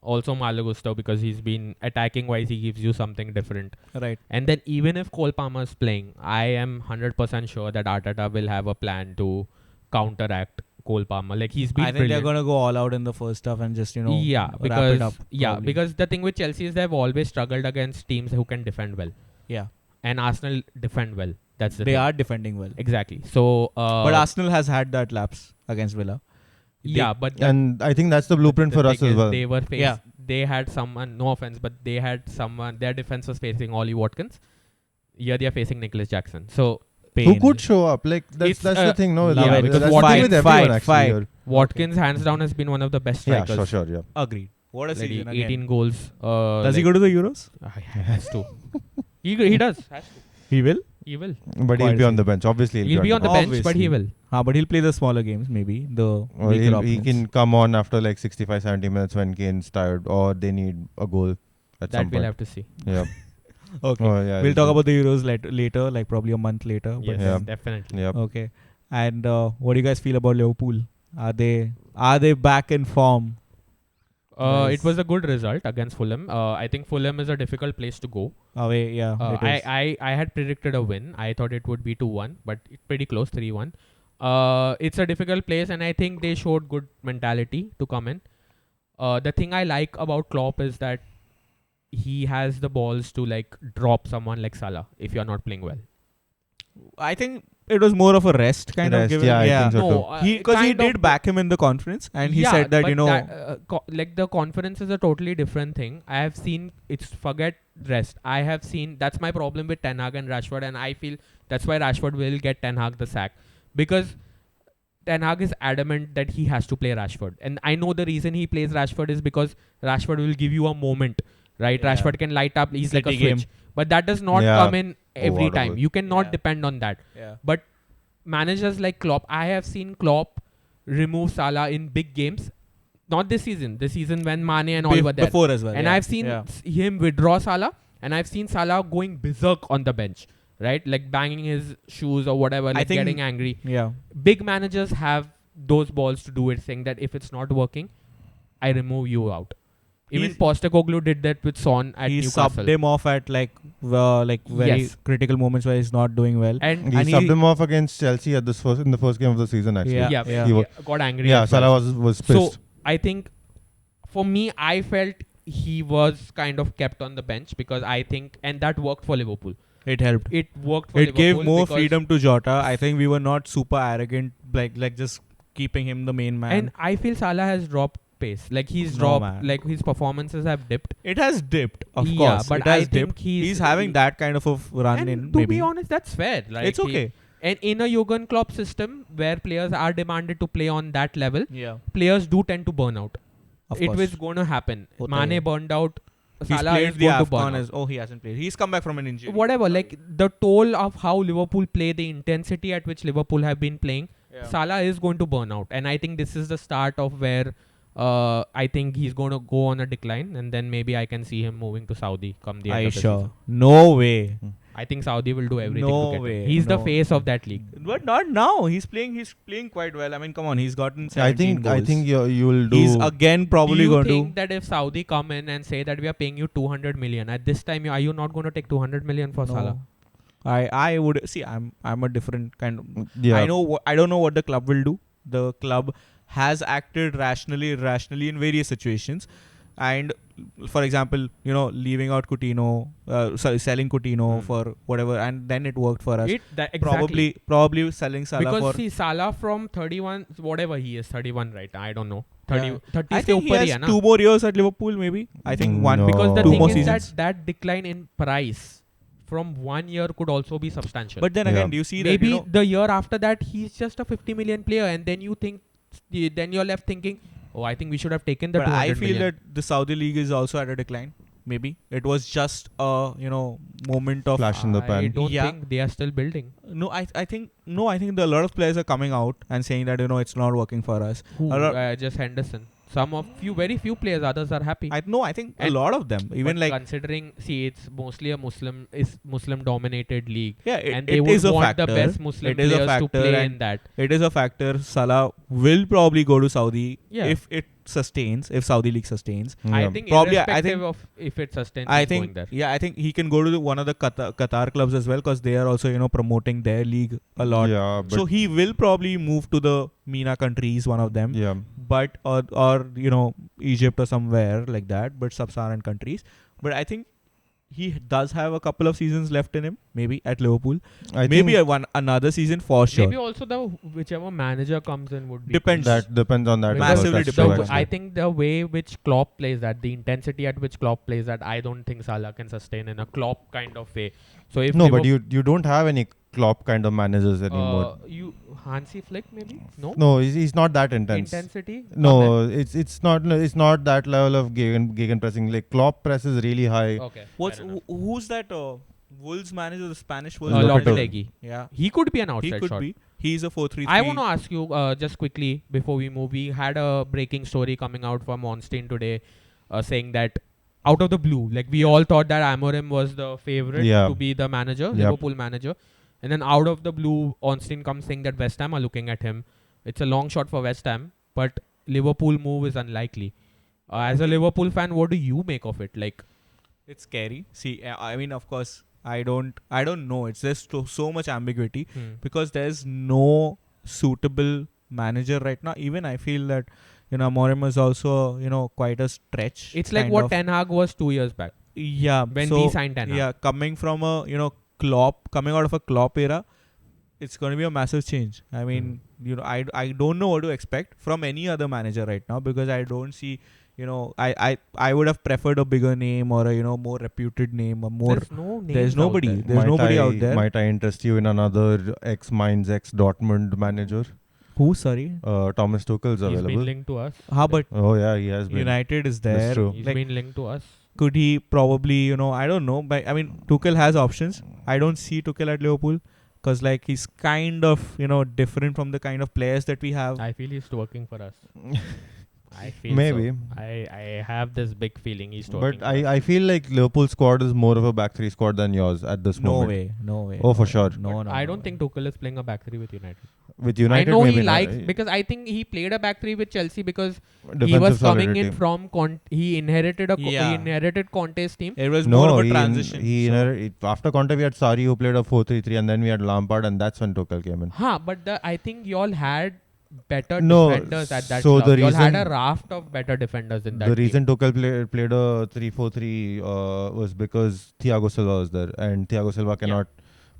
Also Malo Gusto, because he's been attacking wise, he gives you something different. Right. And then even if Cole Palmer is playing, I am 100% sure that Arteta will have a plan to counteract Cole Palmer. Like he's been I think brilliant. they're gonna go all out in the first half and just yeah, wrap because it up. Probably. because the thing with Chelsea is they've always struggled against teams who can defend well, yeah, and Arsenal defend well. That's the they thing. are defending well. Exactly. So, But Arsenal has had that lapse against Villa. yeah, but And I think that's the blueprint for us thing as is well. They were Yeah. They had someone. No offense, but they had someone. Their defense was facing Ollie Watkins. Here they are facing Nicholas Jackson. So Who could show up? Like that's It's, the thing, no? yeah, Like, because that's the Watkins- thing with everyone fight, actually fight. here. Watkins, hands down, has been one of the best Yeah, strikers. sure, yeah. Agreed. What a Like, season 18 again. goals. Does he go to the Euros? He has to. He does. Has to. He will. He will. But Quite he'll be a on the bench. Obviously, He'll be on the bench, but Obviously. he will. But he'll play the smaller games, maybe the Or weaker he opponents. can come on after like 65-70 minutes when Kane's tired or they need a goal at That some we'll point. have to see. Yeah. Okay. Oh, yeah. We'll talk about the Euros later, like probably a month later. But Yes, Yeah. definitely. Yeah. okay. And what do you guys feel about Liverpool? Are they back in form? Nice. It was a good result against Fulham. I think Fulham is a difficult place to go. Away, yeah. it is. I had predicted a win. I thought it would be 2-1, but it's pretty close, 3-1. It's a difficult place, and I think they showed good mentality to come in. The thing I like about Klopp is that he has the balls to like drop someone like Salah if you're not playing well. I think it was more of a rest kind of Rest, given. yeah, I think so too. Because he kind did of- back him in the conference, and he Yeah, said that but like the conference is a totally different thing. I have seen forget rest. I have seen that's my problem with Ten Hag and Rashford, and I feel that's why Rashford will get Ten Hag the sack, because Ten Hag is adamant that he has to play Rashford, and I know the reason he plays Rashford is because Rashford will give you a moment, right? Yeah. Rashford can light up. He's like a City game. switch, but that does not Yeah. come in every Whatever. time. You cannot Yeah. depend on that. yeah. But managers like Klopp, I have seen Klopp remove Salah in big games. Not this season. This season when Mane and all were there. Before as well. And yeah. I've seen Yeah. him withdraw Salah, and I've seen Salah going berserk on the bench, right? Like banging his shoes or whatever, like think- getting angry. Yeah. Big managers have those balls to do it, saying that if it's not working, I remove you out. Even He's- Postecoglou did that with Son at He Newcastle. subbed him off at like very Yes. critical moments where he's not doing well. And He And subbed he- him off against Chelsea in the first game of the season actually. Yeah. yeah, Yeah. he He got angry. Yeah, as well. Salah was pissed. So I think for me, I felt he was kind of kept on the bench because I think, and that worked for Liverpool. It helped. It worked for It Liverpool. gave more because- freedom to Jota. I think we were not super arrogant, like just keeping him the main man. And I feel Salah has dropped pace. Like he's No, dropped, man. like his performances have dipped. It has dipped, of Yeah, course. but it has I think dipped. he's having that kind of a run and in. to Maybe be honest, that's fair. Like it's okay. And in a Jurgen Klopp system where players are demanded to play on that level, Yeah, players do tend to burn out. of It course. was going to happen. Hota hai. Mane burned out. He's Salah played is the going to burn AFCON out. as he hasn't played. He's come back from an injury. Whatever, like the toll of how Liverpool play, the intensity at which Liverpool have been playing, Yeah. Salah is going to burn out. And I think this is the start of where I think he's going to go on a decline. And then maybe I can see him moving to Saudi come the end Are you of the sure? season. No way. I think Saudi will do everything No to get way, him. He's the no. face of that league. But not now. He's playing quite well. I mean, come on. He's gotten 17 I think goals. you'll do. He's again probably do you going think to. that if Saudi come in and say that we are paying you 200 million, at this time, are you not going to take 200 million for Salah? I would see. I'm a different kind of. yeah. I don't know what the club will do. The club has acted rationally, irrationally in various situations, and for example, leaving out Coutinho, selling Coutinho for whatever, and then it worked for us. Exactly. Probably selling Salah Because for. see, Salah from 31, whatever he is, 31, right? I don't know. 30, Yeah. 30 I se think he upar has hai na? 2 more years at Liverpool, maybe. I think one No. Because the two thing more is seasons. that decline in price from 1 year could also be substantial. But then Yeah. again, do you see maybe that? the year after that, he's just a 50 million player, and then you think, then you're left thinking, oh, I think we should have taken the But 200 I feel million. that the Saudi league is also at a decline. Maybe it was just a moment of Flash in the I pan. don't Yeah. think they are still building. No, I think a lot of players are coming out and saying that it's not working for us. Who? A lot- Just Henderson. Very few players. Others are happy. I think a And- lot of them, even But like considering, see, it's mostly a Muslim dominated league, yeah, and it they would is a want factor. the best Muslim It is a players to factor play and in that. It is a factor. Salah will probably go to Saudi Yeah. if it sustains, if Saudi league sustains. I Yeah. think Probably, I irrespective think- of if it sustains, I he's going think there. I think he can go to one of the Qatar clubs as well, because they are also promoting their league a lot. Yeah, but So he will probably move to the MENA countries, one of them, yeah. but or Egypt or somewhere like that, but sub-Saharan countries. But I think he does have a couple of seasons left in him, maybe at Liverpool, I maybe think another season for sure. Maybe also the whichever manager comes in would be Depends. that depends on that. Because as well. Massively That's depends true, on I actually. think the way which Klopp plays that, the intensity at which Klopp plays that, I don't think Salah can sustain in a Klopp kind of way. So if No, but Liverpool- you don't have any Klopp kind of managers anymore. you Hansi Flick maybe No, he's not that intense. intensity. No, it's not that level of gegen pressing. Like Klopp presses really high. Okay. What's fair enough. who's that Wolves manager, the Spanish Wolves Lopetegui. manager? Lopetegui. Yeah, He could be an he outside could shot. be. He's a 4-3-3. I want to ask you just quickly before we move. We had a breaking story coming out from Ornstein today, saying that out of the blue, like we all thought that Amorim was the favorite Yeah. to be the manager, Yep. Liverpool manager, and then out of the blue, Ornstein comes saying that West Ham are looking at him. It's a long shot for West Ham, but Liverpool move is unlikely. As a Liverpool fan, what do you make of it? Like, It's scary. See, I mean, of course, I don't know. It's just so much ambiguity because there's no suitable manager right now. Even I feel that Amorim is also quite a stretch. it's like kind what of. Ten Hag was 2 years back Yeah, when so, we signed Ten Hag. Yeah, coming from a coming out of a Klopp era, it's going to be a massive change. I mean, I don't know what to expect from any other manager right now, because I don't see, I would have preferred a bigger name or a more reputed name, or more. There's no names There's out nobody. there. There's nobody out there. Might I interest you in another ex-Mainz, ex-Dortmund manager? Who? Sorry. Thomas Tuchel's He's been available. linked to us. How but Oh yeah, he has been. United is That's there. true. He's Like, been linked to us. could he probably, I don't know. But I mean, Tuchel has options. I don't see Tuchel at Liverpool because like he's kind of, different from the kind of players that we have. I feel he's working for us. I feel Maybe. so. I have this big feeling he's working. But I feel like Liverpool's squad is more of a back three squad than yours at this No moment. way. No way. Oh, for sure. No, no. I no don't way. think Tuchel is playing a back three with United. With United, I know maybe he not. likes because I think he played a back three with Chelsea because he Defensive was coming in solidity. from he inherited Yeah. he inherited Conte's team. It was more No, of a transition. after Conte we had Sarri who played a 4-3-3 and then we had Lampard and that's when Tuchel came in. But I think y'all had better No, defenders at that so club. the You all had a reason- raft of better defenders in that The team. reason Tuchel played a 3-4-3 was because Thiago Silva was there, and Thiago Silva cannot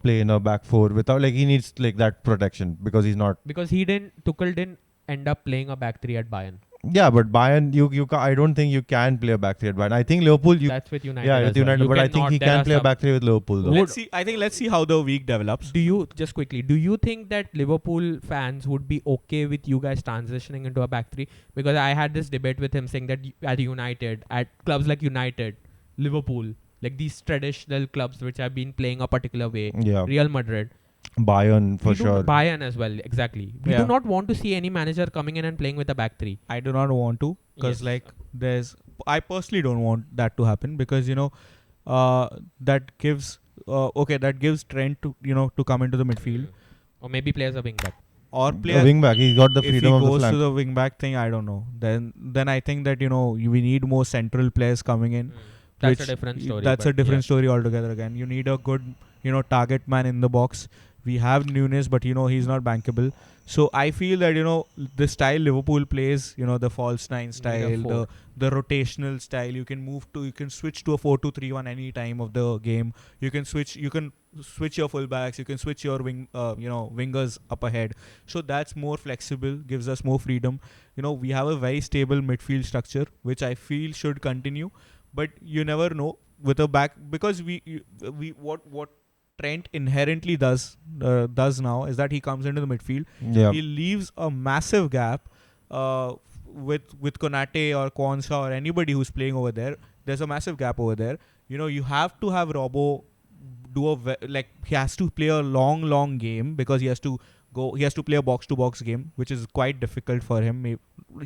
play in a back four without, like, he needs like that protection because he's not. Because Tuchel didn't end up playing a back three at Bayern. Yeah, but Bayern, I don't think you can play a back three at Bayern. I think Liverpool, That's with United. yeah, as with well. United, You but I think cannot- he there can are play a some- back three with Liverpool though. Let's see. I think let's see how the week develops. Do you just quickly? Do you think that Liverpool fans would be okay with you guys transitioning into a back three? Because I had this debate with him saying that at United, at clubs like United, Liverpool, like these traditional clubs which have been playing a particular way, Yeah, Real Madrid, Bayern for we do sure. Bayern as well, exactly. We Yeah. do not want to see any manager coming in and playing with a back three. I do not want to, because Yes. I personally don't want that to happen, because that gives that gives Trent to to come into the midfield, Or maybe players are wing back. or A player. wing back, he's got the If he freedom of the goes to flank. the wing back thing, I don't know. Then I think that we need more central players coming in. That's a which different story. That's a but different yeah. story altogether. Again, you need a good target man in the box. We have Nunes, but he's not bankable. So I feel that the style Liverpool plays, the false nine You need a style, four. the rotational style. You can switch to a 4-2-3-1 any time of the game. You can switch your fullbacks. You can switch your wingers up ahead. So that's more flexible, gives us more freedom. We have a very stable midfield structure, which I feel should continue. But you never know with a back, because what Trent inherently does now is that he comes into the midfield. Yeah, He leaves a massive gap with Konate or Kwanzaa or anybody who's playing over there. There's a massive gap over there. You have to have Robbo do he has to play a long game, because he has to play a box to box game, which is quite difficult for him.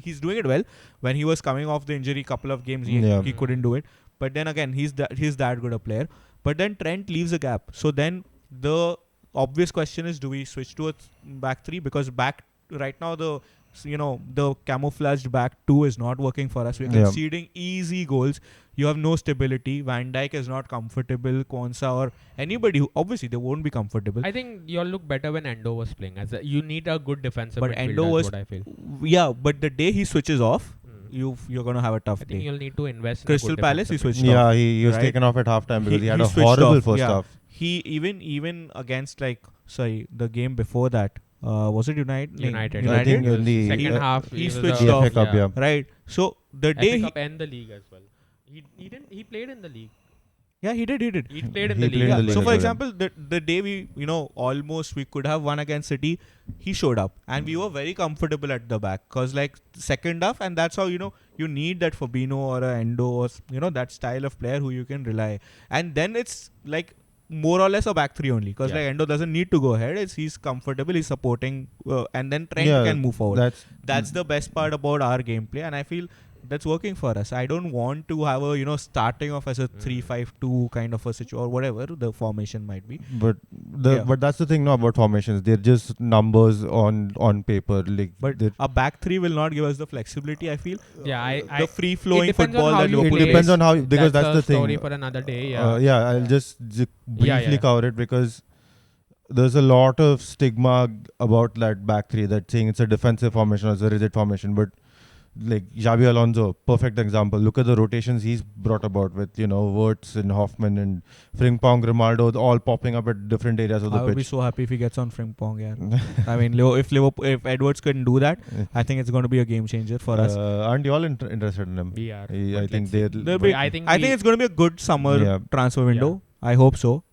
He's doing it well. When he was coming off the injury, couple of games he couldn't do it. But then again, he's that good a player. But then Trent leaves a gap. So then the obvious question is, do we switch to a back three? Because right now the camouflaged back two is not working for us. We're conceding easy goals. You have no stability. Van Dijk is not comfortable. Kwanzaa or anybody who, obviously they won't be comfortable. I think you all look better when Endo was playing. You need a good defensive But midfielder, Endo is was what I feel. Yeah, but the day he switches off, you're gonna have a tough I think day. you'll need to invest in Crystal a good Palace, he defensive switched off. yeah, he was right? taken off at halftime because he had a switched horrible off, first yeah. half. He even against the game before that, was it United? United. I think in the second half he was switched the off, FA Cup, yeah. right? So the FA day Cup and the league as well. He played in the league. he did. He played in He the played league. in the Yeah. league So as for well. example, the day we could have won against City, he showed up, and we were very comfortable at the back, cause second half, and that's how you need that Fabinho or a Endo or that style of player who you can rely, and then it's more or less a back three only, cause Endo doesn't need to go ahead. He's comfortable, he's supporting, and then Trent can move forward. That's the best part about our gameplay, and I feel that's working for us. I don't want to have a starting off as a 3-5-2 kind of a situation, or whatever the formation might be. But but that's the thing about formations. They're just numbers on paper. But a back three will not give us the flexibility, I feel. Yeah, The free flowing depends on football how that you Liverpool it play. depends plays. on how, because that's the a story thing. for another day. Yeah. I'll just briefly yeah. cover it, because there's a lot of stigma about that back three, that saying it's a defensive formation or it's a rigid formation. But Xabi Alonso, perfect example. Look at the rotations he's brought about with Wirtz and Hoffman and Frimpong, Grimaldo, all popping up at different areas of the I would be pitch. so happy if he gets on Frimpong, yeah. I mean, if Edwards couldn't do that, I think it's going to be a game changer for us. Aren't you all interested in him? We are. I But think let's see. they'll. I think it's going to be a good summer transfer window. I hope so.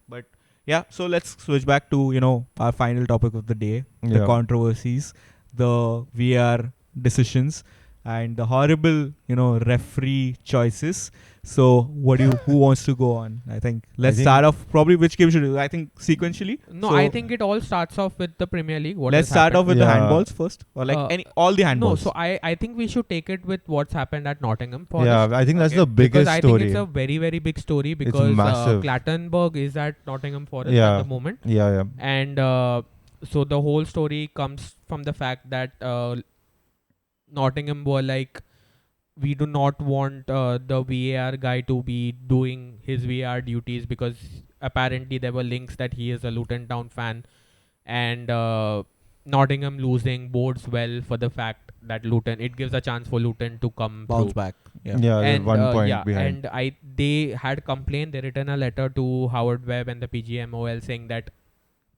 But yeah, so let's switch back to our final topic of the day, the controversies, the VAR decisions, and the horrible referee choices. So who wants to go on? I think let's start off. Probably which game should we do? I think sequentially. No, So I think it all starts off with the Premier League. let's start off with the handballs first, or all the handballs. No, so I think we should take it with what's happened at Nottingham Forest. Yeah, I think that's the Because biggest I story. think it's a very, very big story, because massive. Clattenburg is at Nottingham Forest at the moment. Yeah. And so the whole story comes from the fact that Nottingham were like, we do not want the VAR guy to be doing his VAR duties, because apparently there were links that he is a Luton Town fan, and Nottingham losing bodes well for the fact that Luton, it gives a chance for Luton to come Bounce through. back. Yeah. Yeah, they're And 1 point behind. and they had complained. They written a letter to Howard Webb and the PGMOL saying that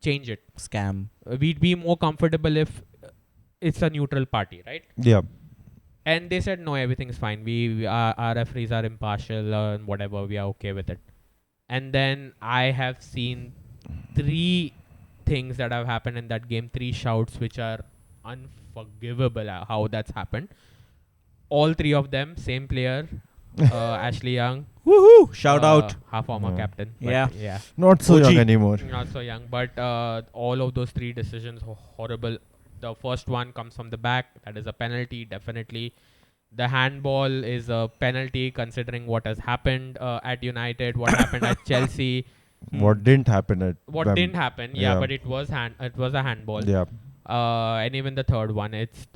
change it. Scam. We'd be more comfortable if it's a neutral party, right? Yeah. And they said no, everything's fine. Our referees are impartial and whatever. We are okay with it. And then I have seen 3 things that have happened in that game. 3 shouts which are unforgivable. How that's happened. All 3 of them, same player, Ashley Young. Woohoo! Shout out. Our former Yeah. captain. But Yeah. Not so OG. young anymore. Not so young, but all of those 3 decisions were horrible. The first one comes from the back. That is a penalty, definitely. The handball is a penalty considering what has happened at United, what happened at Chelsea. What didn't happen at What Wem- didn't happen, Yeah. but it was a handball. Yeah. And even the third one, it's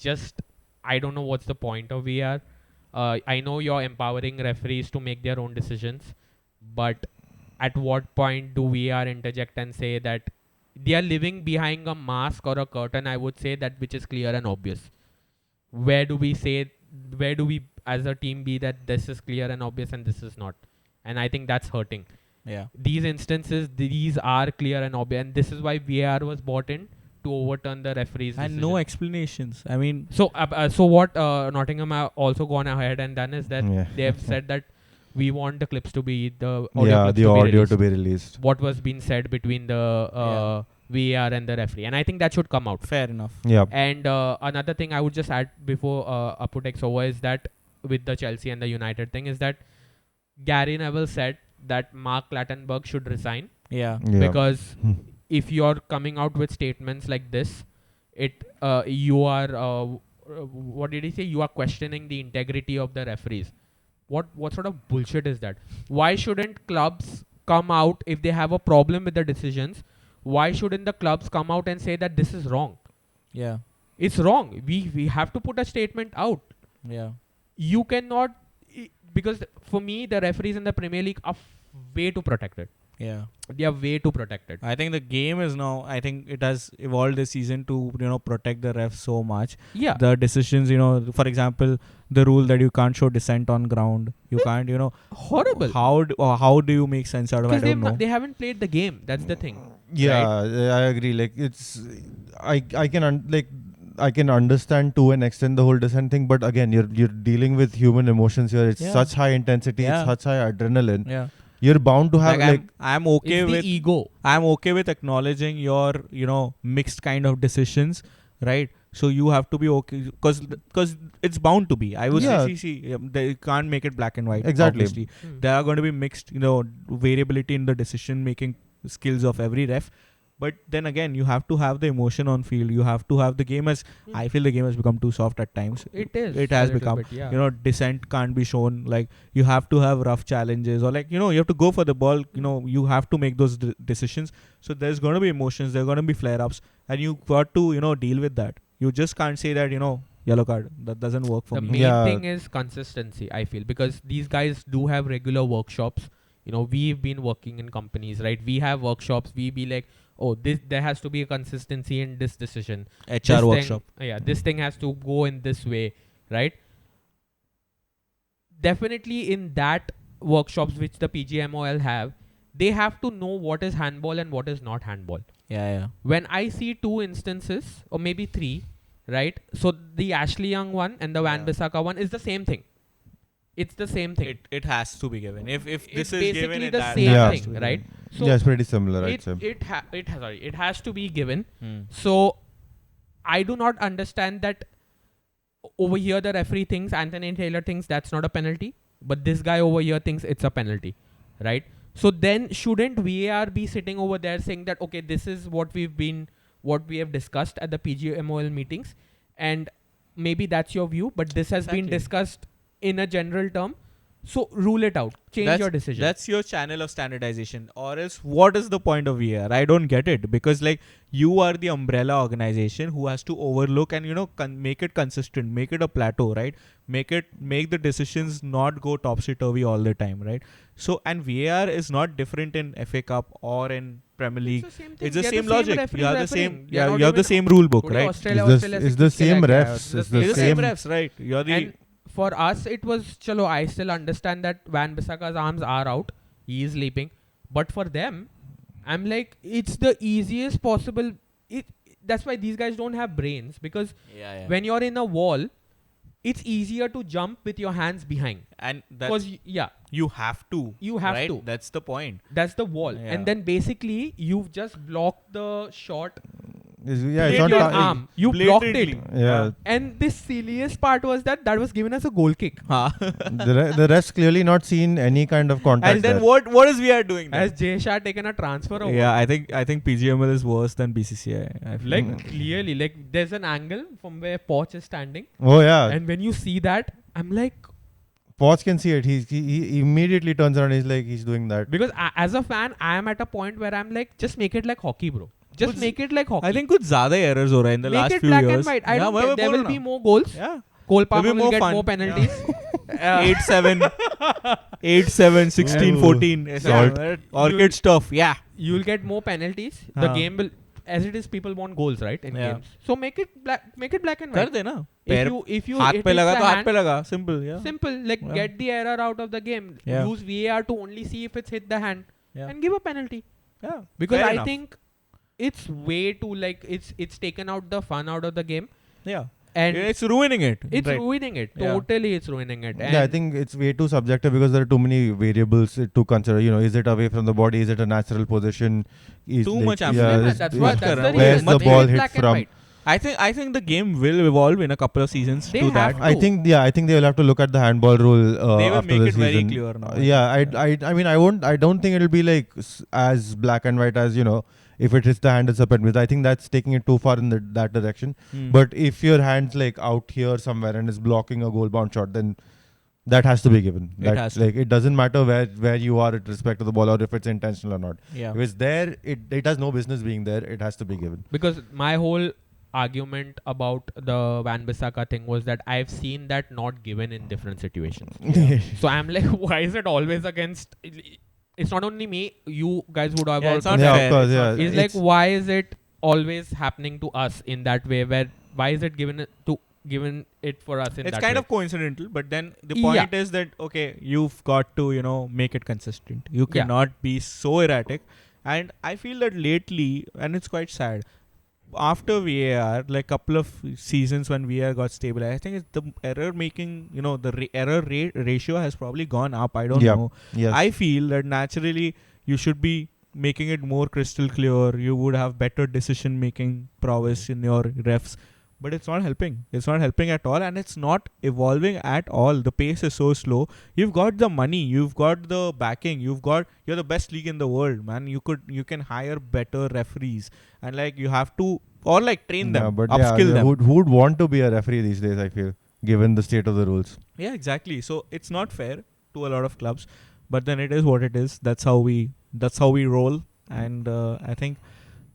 just, I don't know what's the point of VAR. I know you're empowering referees to make their own decisions, but at what point do VAR interject and say that they are living behind a mask or a curtain? I would say that which is clear and obvious. Where do we as a team be that this is clear and obvious and this is not? And I think that's hurting. Yeah. These instances, these are clear and obvious, and this is why VAR was brought in to overturn the referee's And decision. no explanations. I mean, So what Nottingham have also gone ahead and done is that Yeah. they have said that we want the clips to be the audio Yeah, clips the to be audio released. to be released. What was being said between the VAR and the referee, and I think that should come out. fair enough. Yeah. And another thing I would just add before Apu takes over is that with the Chelsea and the United thing is that Gary Neville said that Mark Clattenburg should resign Yeah. Yeah. because if you're coming out with statements like this, you are what did he say? You are questioning the integrity of the referees. What sort of bullshit is that? Why shouldn't clubs come out if they have a problem with the decisions? Why shouldn't the clubs come out and say that this is wrong? Yeah. It's wrong. We have to put a statement out. Yeah. You cannot because for me the referees in the Premier League are way too protected. Yeah. They are way too protected. I think the game is now, I think it has evolved this season to, protect the refs so much. Yeah. The decisions, for example, the rule that you can't show dissent on ground. You can't, Horrible. How do you make sense out of it? I Because don't know. they haven't played the game. That's the thing. Yeah, I agree. Like it's, I can understand to an extent the whole dissent thing, but again, you're dealing with human emotions here. It's Yeah. such high intensity, Yeah. it's such high adrenaline. Yeah. You're bound to have I'm okay It's with the ego. I'm okay with acknowledging your, mixed kind of decisions, right? So you have to be okay because it's bound to be. I would Yeah. say, they can't make it black and white. Exactly. Obviously. There are going to be mixed, variability in the decision making skills of every ref. But then again, you have to have the emotion on field. You have to have the game as I feel the game has become too soft at times. It is. It a has little become. bit, yeah. Dissent can't be shown. Like you have to have rough challenges, or you have to go for the ball. You have to make those decisions. So there's going to be emotions. There's going to be flare-ups, and you got to deal with that. You just can't say that yellow card. That doesn't work for The me. main Yeah. thing is consistency, I feel, because these guys do have regular workshops. We've been working in companies, right? We have workshops. We be like, oh, there has to be a consistency in this decision. HR workshop. This thing has to go in this way, right? Definitely in that workshops which the PGMOL have, they have to know what is handball and what is not handball. Yeah. When I see 2 instances, or maybe 3, right? So the Ashley Young one and the Van Yeah. Bissaka one is the same thing. It's the same thing. It has to be given. If It's this is given, basically it the that same Yeah. has to thing, be right? given. So yeah, it's pretty similar, I'd it say. it has to be given. Hmm. So I do not understand that over here the referee thinks, Anthony Taylor thinks that's not a penalty, but this guy over here thinks it's a penalty, right? So then shouldn't VAR be sitting over there saying that, okay, this is what we have discussed at the PGMOL meetings, and maybe that's your view, but this has been Exactly. discussed in a general term. So rule it out. Change your decision. That's your channel of standardization. Or else, what is the point of VAR? I don't get it. Because like you are the umbrella organization who has to overlook and make it consistent, make it a plateau, right? Make the decisions not go topsy turvy all the time, right? So and VAR is not different in FA Cup or in Premier League. It's the same logic. You have the same. Yeah, you have the same rule book, right? It's the same refs. It's the same refs, right? You're the. And for us, it was chalo. I still understand that Van Bissaka's arms are out. He is leaping. But for them, I'm like, it's the easiest possible. That's why these guys don't have brains, because when you're in a wall, it's easier to jump with your hands behind. And that's, you have to. You have right? to. That's the point. That's the wall. Yeah. And then basically, you've just blocked the shot. It's With not your arm. You blocked it. Yeah. And the silliest part was that was given as a goal kick. The refs clearly not seen any kind of contact. And then there. what is VR doing then? Has Jay Shah taken a transfer or Yeah, what? I think PGML is worse than BCCI. I feel Like clearly, like there's an angle from where Poch is standing. Oh yeah. And when you see that, I'm like, Poch can see it. He immediately turns around. He's like, he's doing that. because as a fan, I am at a point where I'm like, just make it like hockey, bro. Just make it like hockey. I think कुछ ज़्यादा errors हो रहे हैं in the make last it few black years. and white. I don't मैं care. There बोल will रहा be हूँ. more goals. Yeah. Cole There'll be Palmer will more get fun. more penalties. 8-7, 8-7, 16, 14. Salt. Orchid stuff. Yeah. You'll get more penalties. The हाँ. game will, as it is, people want goals, right? In Yeah. games. So make it black and कर white. दे ना. If you हाथ it पे hits लगा the तो हाथ hand, पे लगा. Simple. Yeah. simple. Like Yeah. get the error out of the game. Yeah. Use VAR to only see if it's hit the hand Yeah. and give a penalty. Yeah. Because Fair I enough. think it's way too it's taken out the fun out of the game, Yeah. and It's ruining it. it's right. ruining it. Yeah. Totally, it's ruining it. And Yeah, I think it's way too subjective because there are too many variables to consider. Is it away from the body? Is it a natural position? Too much Yeah, emphasis. that's Too what. much That's the correct. Where's reason. the Make ball it hit black and from? white. I think the game will evolve in a couple of seasons They to have that. I think they will have to look at the handball rule. They will after make the it very season. clear now. Yeah, I mean I don't think it'll be like as black and white as if it hits the hand it's a penalty. I think that's taking it too far in that direction. But if your hand's like out here somewhere and is blocking a goal bound shot, then that has to be given. It has to. Like it doesn't matter where you are with respect to the ball or if it's intentional or not. Yeah. If it's there, it has no business being there. It has to be given. Because my whole argument about the Van Bissaka thing was that I've seen that not given in different situations. So I'm like, why is it always against? It's not only me. You guys would have Yeah, it's also. not Yeah, fair. of course, It's yeah. not It's like, why is it always happening to us in that way? Why is it given it for us in It's that kind way? of coincidental, but then the point is that okay, you've got to make it consistent. You Yeah. cannot be so erratic, and I feel that lately, and it's quite sad. After VAR, like couple of seasons when VAR got stable, I think it's the error making, the error rate ratio has probably gone up. I don't Yeah. know. Yes. I feel that naturally you should be making it more crystal clear. You would have better decision making prowess in your refs. But it's not helping. It's not helping at all, and it's not evolving at all. The pace is so slow. You've got the money, you've got the backing, you're the best league in the world, man. You can hire better referees, and you have to train them, upskill them. Who would want to be a referee these days? I feel, given the state of the rules. Yeah, exactly. So it's not fair to a lot of clubs, but then it is what it is. That's how we roll, and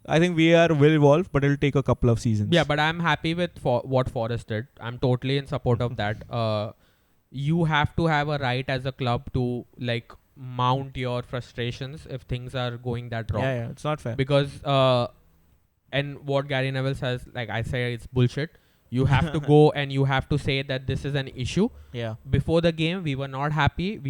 I think VAR will evolve, but it'll take a couple of seasons. Yeah, but I'm happy with what Forest did. I'm totally in support of that. You have to have a right as a club to mount your frustrations if things are going that wrong. Yeah, it's not fair. Because and what Gary Neville says, I say it's bullshit. You have to go and you have to say that this is an issue. Yeah. Before the game, we were not happy.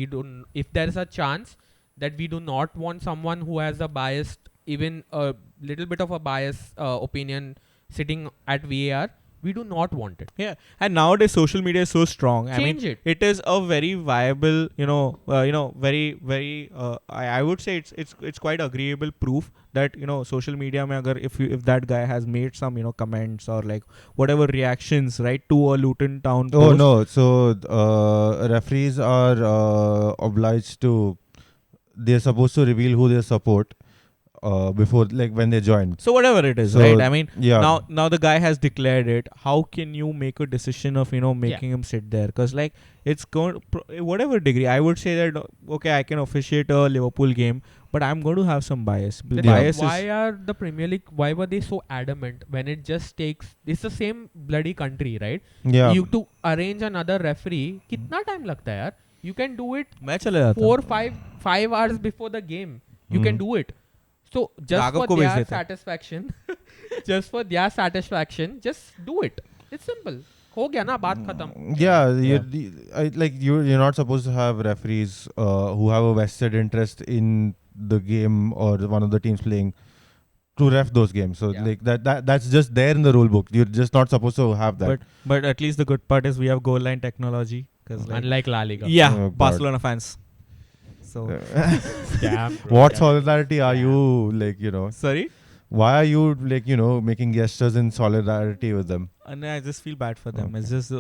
If there is a chance that we do not want someone who has a biased, even a little bit of a biased opinion sitting at VAR, we do not want it. Yeah, and nowadays social media is so strong. Change it. It is a very viable, very, very. I would say it's quite agreeable proof that social media mein agar if that guy has made some comments or whatever reactions right to a Luton Town post. Oh no! So referees are obliged to. They're supposed to reveal who they support before, like when they joined. So whatever it is, So, right? I mean, Yeah. now the guy has declared it. How can you make a decision of making him sit there? Because like it's going whatever degree. I would say that okay, I can officiate a Liverpool game, but I'm going to have some bias. The thing Bias is, why is are the Premier League? Why were they so adamant when it just takes? It's the same bloody country, right? Yeah. You to arrange another referee. कितना time लगता है यार? You can do it मैं चले जाता हूँ. 5 hours before the game. You can do it. So just Raghav for को भेज their देते हैं. satisfaction, just do it. It's simple. हो गया ना बात खत्म. Yeah, you're not supposed to have referees who have a vested interest in the game or one of the teams playing to ref those games. So like that's just there in the rule book. You're just not supposed to have that. But at least the good part is we have goal line technology. Unlike La Liga. Yeah, Oh, God. Barcelona fans. So Damn, bro, What damn. solidarity are you sorry. why are you making gestures in solidarity with them? And I just feel bad for them. It's just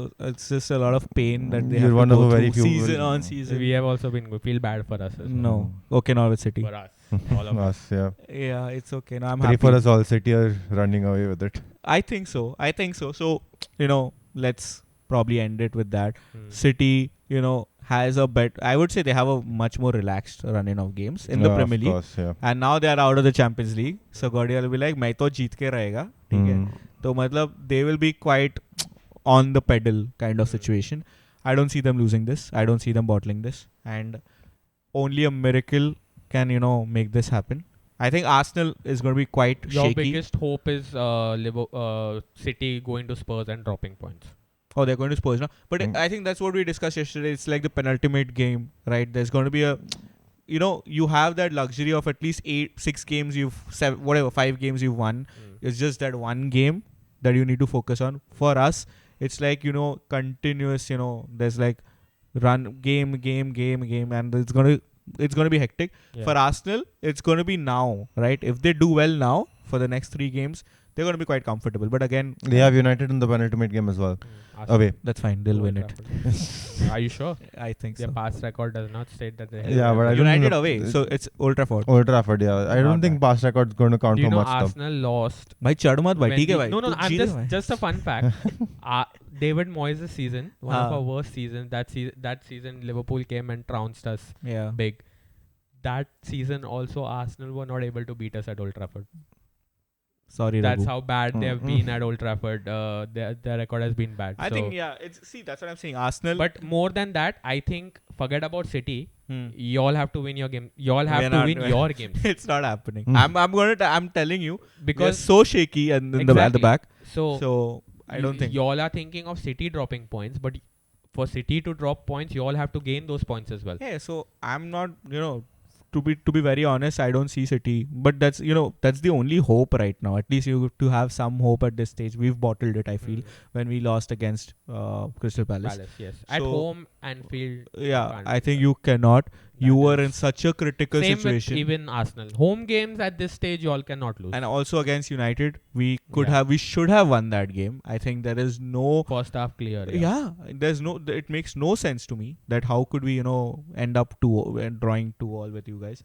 a lot of pain that they You're have one to of go a very through few season will- on season. We have also been feel bad for us. As well. No, okay, Norwich City. For us, all of us. Us, yeah. Yeah, it's okay. No, I'm Pray happy. for us all. City are running away with it. I think so. So let's probably end it with that. Hmm. City, has a bet. I would say they have a much more relaxed run-in of games in the Yeah, Premier of League. course, yeah. And now they are out of the Champions League. So Guardiola will be like, मैं तो जीत के रहेगा, ठीक है. तो मतलब they will be quite on the pedal kind of situation. I don't see them losing this. I don't see them bottling this. And only a miracle can, make this happen. I think Arsenal is going to be quite Your shaky. biggest hope is City going to Spurs and dropping points. Oh, they're going to Spurs now. But Mm. I think that's what we discussed yesterday. It's like the penultimate game, right? There's going to be you have that luxury of at least 6 games 5 games you've won. It's just that one game that you need to focus on. For us, it's like, continuous, there's like run game, and it's gonna be hectic. Yeah. For Arsenal, it's gonna be now, right? If they do well now for the next 3 games, they're gonna be quite comfortable. But again, They have United in the penultimate game as well. Away. that's fine. They'll win it. Are you sure? I think Their so. past record does not state that they have. Yeah, but I don't United know. away, so it's Old Trafford. Old Trafford, yeah. I Not don't think past record is going to count Do you for know much though. Arsenal lost? भाई चढ़ मत भाई, when ठीक है the- भाई. No, तू I'm जी ले भाई. just a fun fact. David Moyes' season, one of Ah. our worst seasons. That season, Liverpool came and trounced us Yeah. big. That season also, Arsenal were not able to beat us at Old Trafford. Sorry, That's Raghu. how bad they have been at Old Trafford. Their record has been bad. I So- think that's what I'm saying. Arsenal. But more than that, I think forget about City. Y'all have to win your game. Y'all We have are to not- win your games it's not happening. Hmm. I'm telling you, they're because so shaky and at the Exactly. back. so So I don't think. y'all are thinking of City dropping points, but for City to drop points, you all have to gain those points as well. Yeah. So I'm not. To be very honest, I don't see City. But that's the only hope right now. At least you have to have some hope at this stage. We've bottled it. I feel when we lost against Crystal Palace. Palace, yes. At So- home and field. Yeah, can't I do think that. you cannot. That You were is- in such a critical Same situation. with even Arsenal. Home games at this stage, you all cannot lose. And also against United, we Yeah. we should have won that game. I think there is no. First half clear. Yeah, there's no. It makes no sense to me that how could we end up drawing 2-2 with you guys,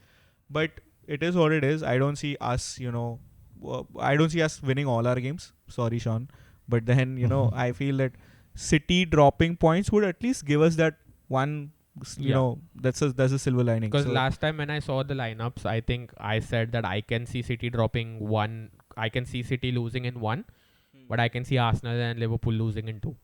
but it is what it is. I don't see us. I don't see us winning all our games. Sorry, Sean, but then I feel that City dropping points would at least give us that one. That's a silver lining. Because So- last time when I saw the lineups, I think I said that I can see City dropping 1. I can see City losing in 1, but I can see Arsenal and Liverpool losing in 2.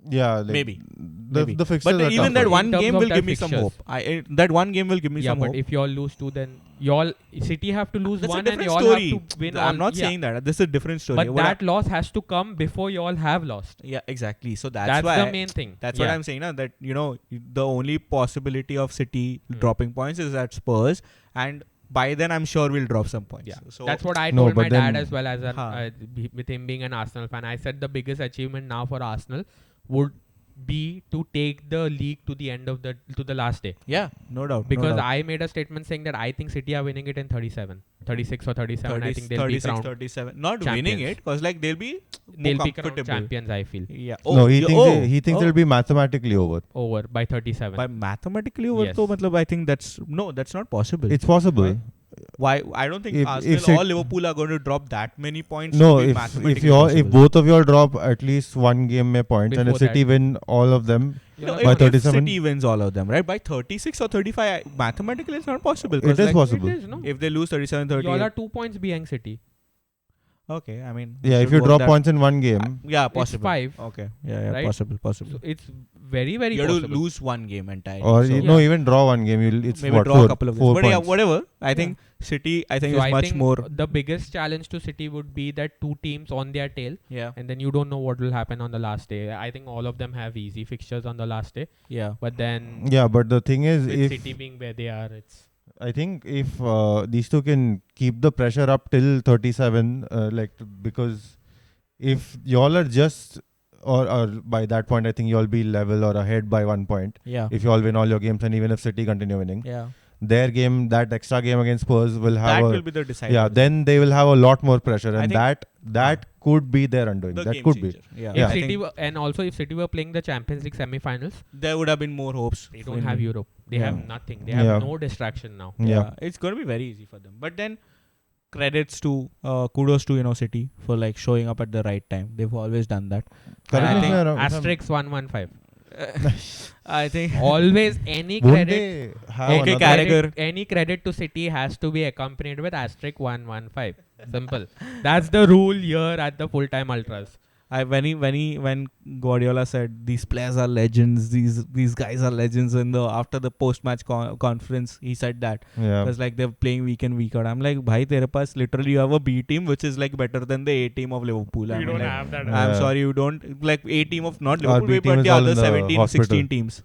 Yeah, like Maybe. The Maybe. fixtures But are even that tougher. one In terms game of will their give me some fixtures. hope. That one game will give me Yeah, some but hope. if y'all lose 2, then y'all City have to lose That's a 1 and different y'all story. have to win. I'm not saying that. This is a different story. But that loss has to come before y'all have lost. Yeah, exactly. So That's that's why the main thing. that's Yeah. what I'm saying. Na, that the only possibility of City dropping points is at Spurs, and by then I'm sure we'll drop some points. Yeah, So that's what I No, told my but dad then- as well as with him being an Arsenal fan. I said the biggest achievement now for Arsenal would be to take the league to the end of to the last day. yeah, no doubt. Because no doubt. I made a statement saying that I think City are winning it in 36 or 37. I think they'll be 36, crowned. 37. Not winning champions. it because they'll be They'll more be crowned comfortable. champions. I feel Yeah. No, he thinks oh. it'll be mathematically over. over by 37. By mathematically over. Yes. So, matlab, I think that's not possible. It's possible. Why? I don't think If Arsenal or City- Liverpool are going to drop that many points. No, to be if mathematically you if possible. both of you all drop at least one game में points, and if Before City that. win all of them, No, by if 37? City wins all of them, right? By 36 or 35, mathematically it's not possible. it 'cause is like, possible. It is, no? If they lose 37, You all 38. are 2 points behind City. Okay, I mean. Yeah, should if you work drop that- points in one game, yeah, It's possible. 5. Okay, yeah, right? possible. So it's very, very You have to possible. lose one game entirely. or so no, even draw one game, it's maybe what, draw four, a couple of games. 4 But points. yeah, whatever. I Yeah. think City, I think So is I much think more. the biggest challenge to City would be that 2 teams on their tail, Yeah, and then you don't know what will happen on the last day. I think all of them have easy fixtures on the last day, yeah. but then Yeah, but the thing is, with if City being where they are, it's I think if these two can keep the pressure up till 37, because if y'all are just or by that point, I think y'all be level or ahead by 1 point. Yeah. If you all win all your games, and even if City continue winning, Yeah. their game, that extra game against Spurs will have That a will be the decider. yeah. Then they will have a lot more pressure, I and think- that could be their undoing. the That game could changer. be. Yeah. Yeah. if I City think and also if City were playing the Champions League semi-finals, there would have been more hopes. they don't in- have Europe. They Yeah. have nothing. They have Yeah. no distraction now. Yeah. It's going to be very easy for them. But then kudos to City for like showing up at the right time. They've always done that. Correct I me if think- I'm wrong. Asterisk 115. I think Always any Won't credit. they have Okay, another- Carragher. Any credit to City has to be accompanied with asterisk 115. Simple. That's the rule here at the full-time ultras. when Guardiola said these players are legends, these guys are legends after the post-match conference, he said that. Yeah. It was like they're playing week in, week out. I'm like, bhai, tere paas literally you have a B team which is like better than the A team of Liverpool. I mean, like, have that. I'm Yeah. sorry, you don't like A team of not Our Liverpool, B team but is the all other in the 17, hospital. 16 teams.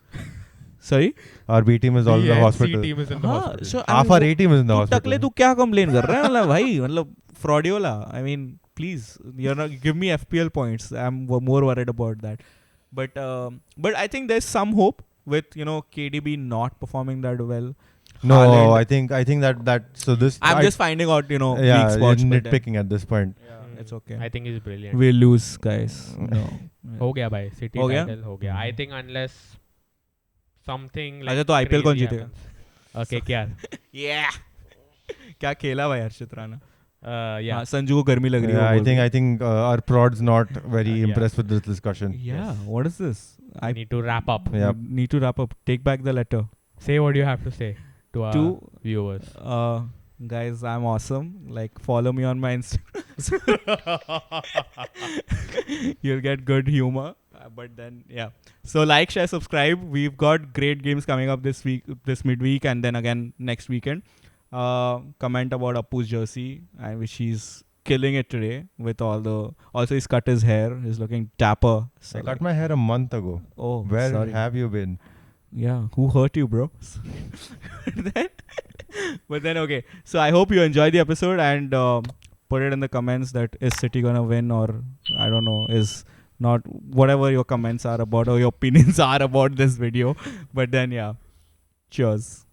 Sorry? Our B team is all in the hospital. team is in the हाँ, hospital. so Half our A team is in the तू hospital. टकले तू क्या complain कर रहा है मतलब भाई मतलब fraudiola. I mean, please, you're not give me FPL points. I'm more worried about that. But I think there's some hope with KDB not performing that well. No, Haaland- I think that so this I'm I- just finding out yeah, weak spots. you're but then- nitpicking at this point. Yeah, it's okay. I think he's brilliant. We'll lose, guys. No. हो गया भाई City हो गया? title हो गया. I think unless something like अच्छा तो IPL कौन crazy जीतेगा? happens. Okay, क्या? Yeah. क्या खेला भाई हर्षित राणा? Yeah. हाँ, संजू को गर्मी लग रही है. Yeah, वो I बोल think रहा I think our prod's not very Yeah. impressed with this discussion. है. Yeah. Yes. What is this? I need to wrap up. Yeah. Need to wrap up. Take back the letter. Say what you have to say to our To viewers. guys, I'm awesome. Like, follow me on my Instagram. You'll get good humor. But then, yeah. So, like, share, subscribe. We've got great games coming up this week, this midweek, and then again next weekend. Comment about Appu's jersey, which he's killing it today with all the. Also, he's cut his hair. He's looking dapper. So I cut my hair a month ago. Oh, Where sorry. have you been? Yeah, who hurt you, bro? but then, okay. So I hope you enjoyed the episode and put it in the comments that is City gonna win or I don't know, is not, whatever your comments are about or your opinions are about this video. But then, yeah, cheers.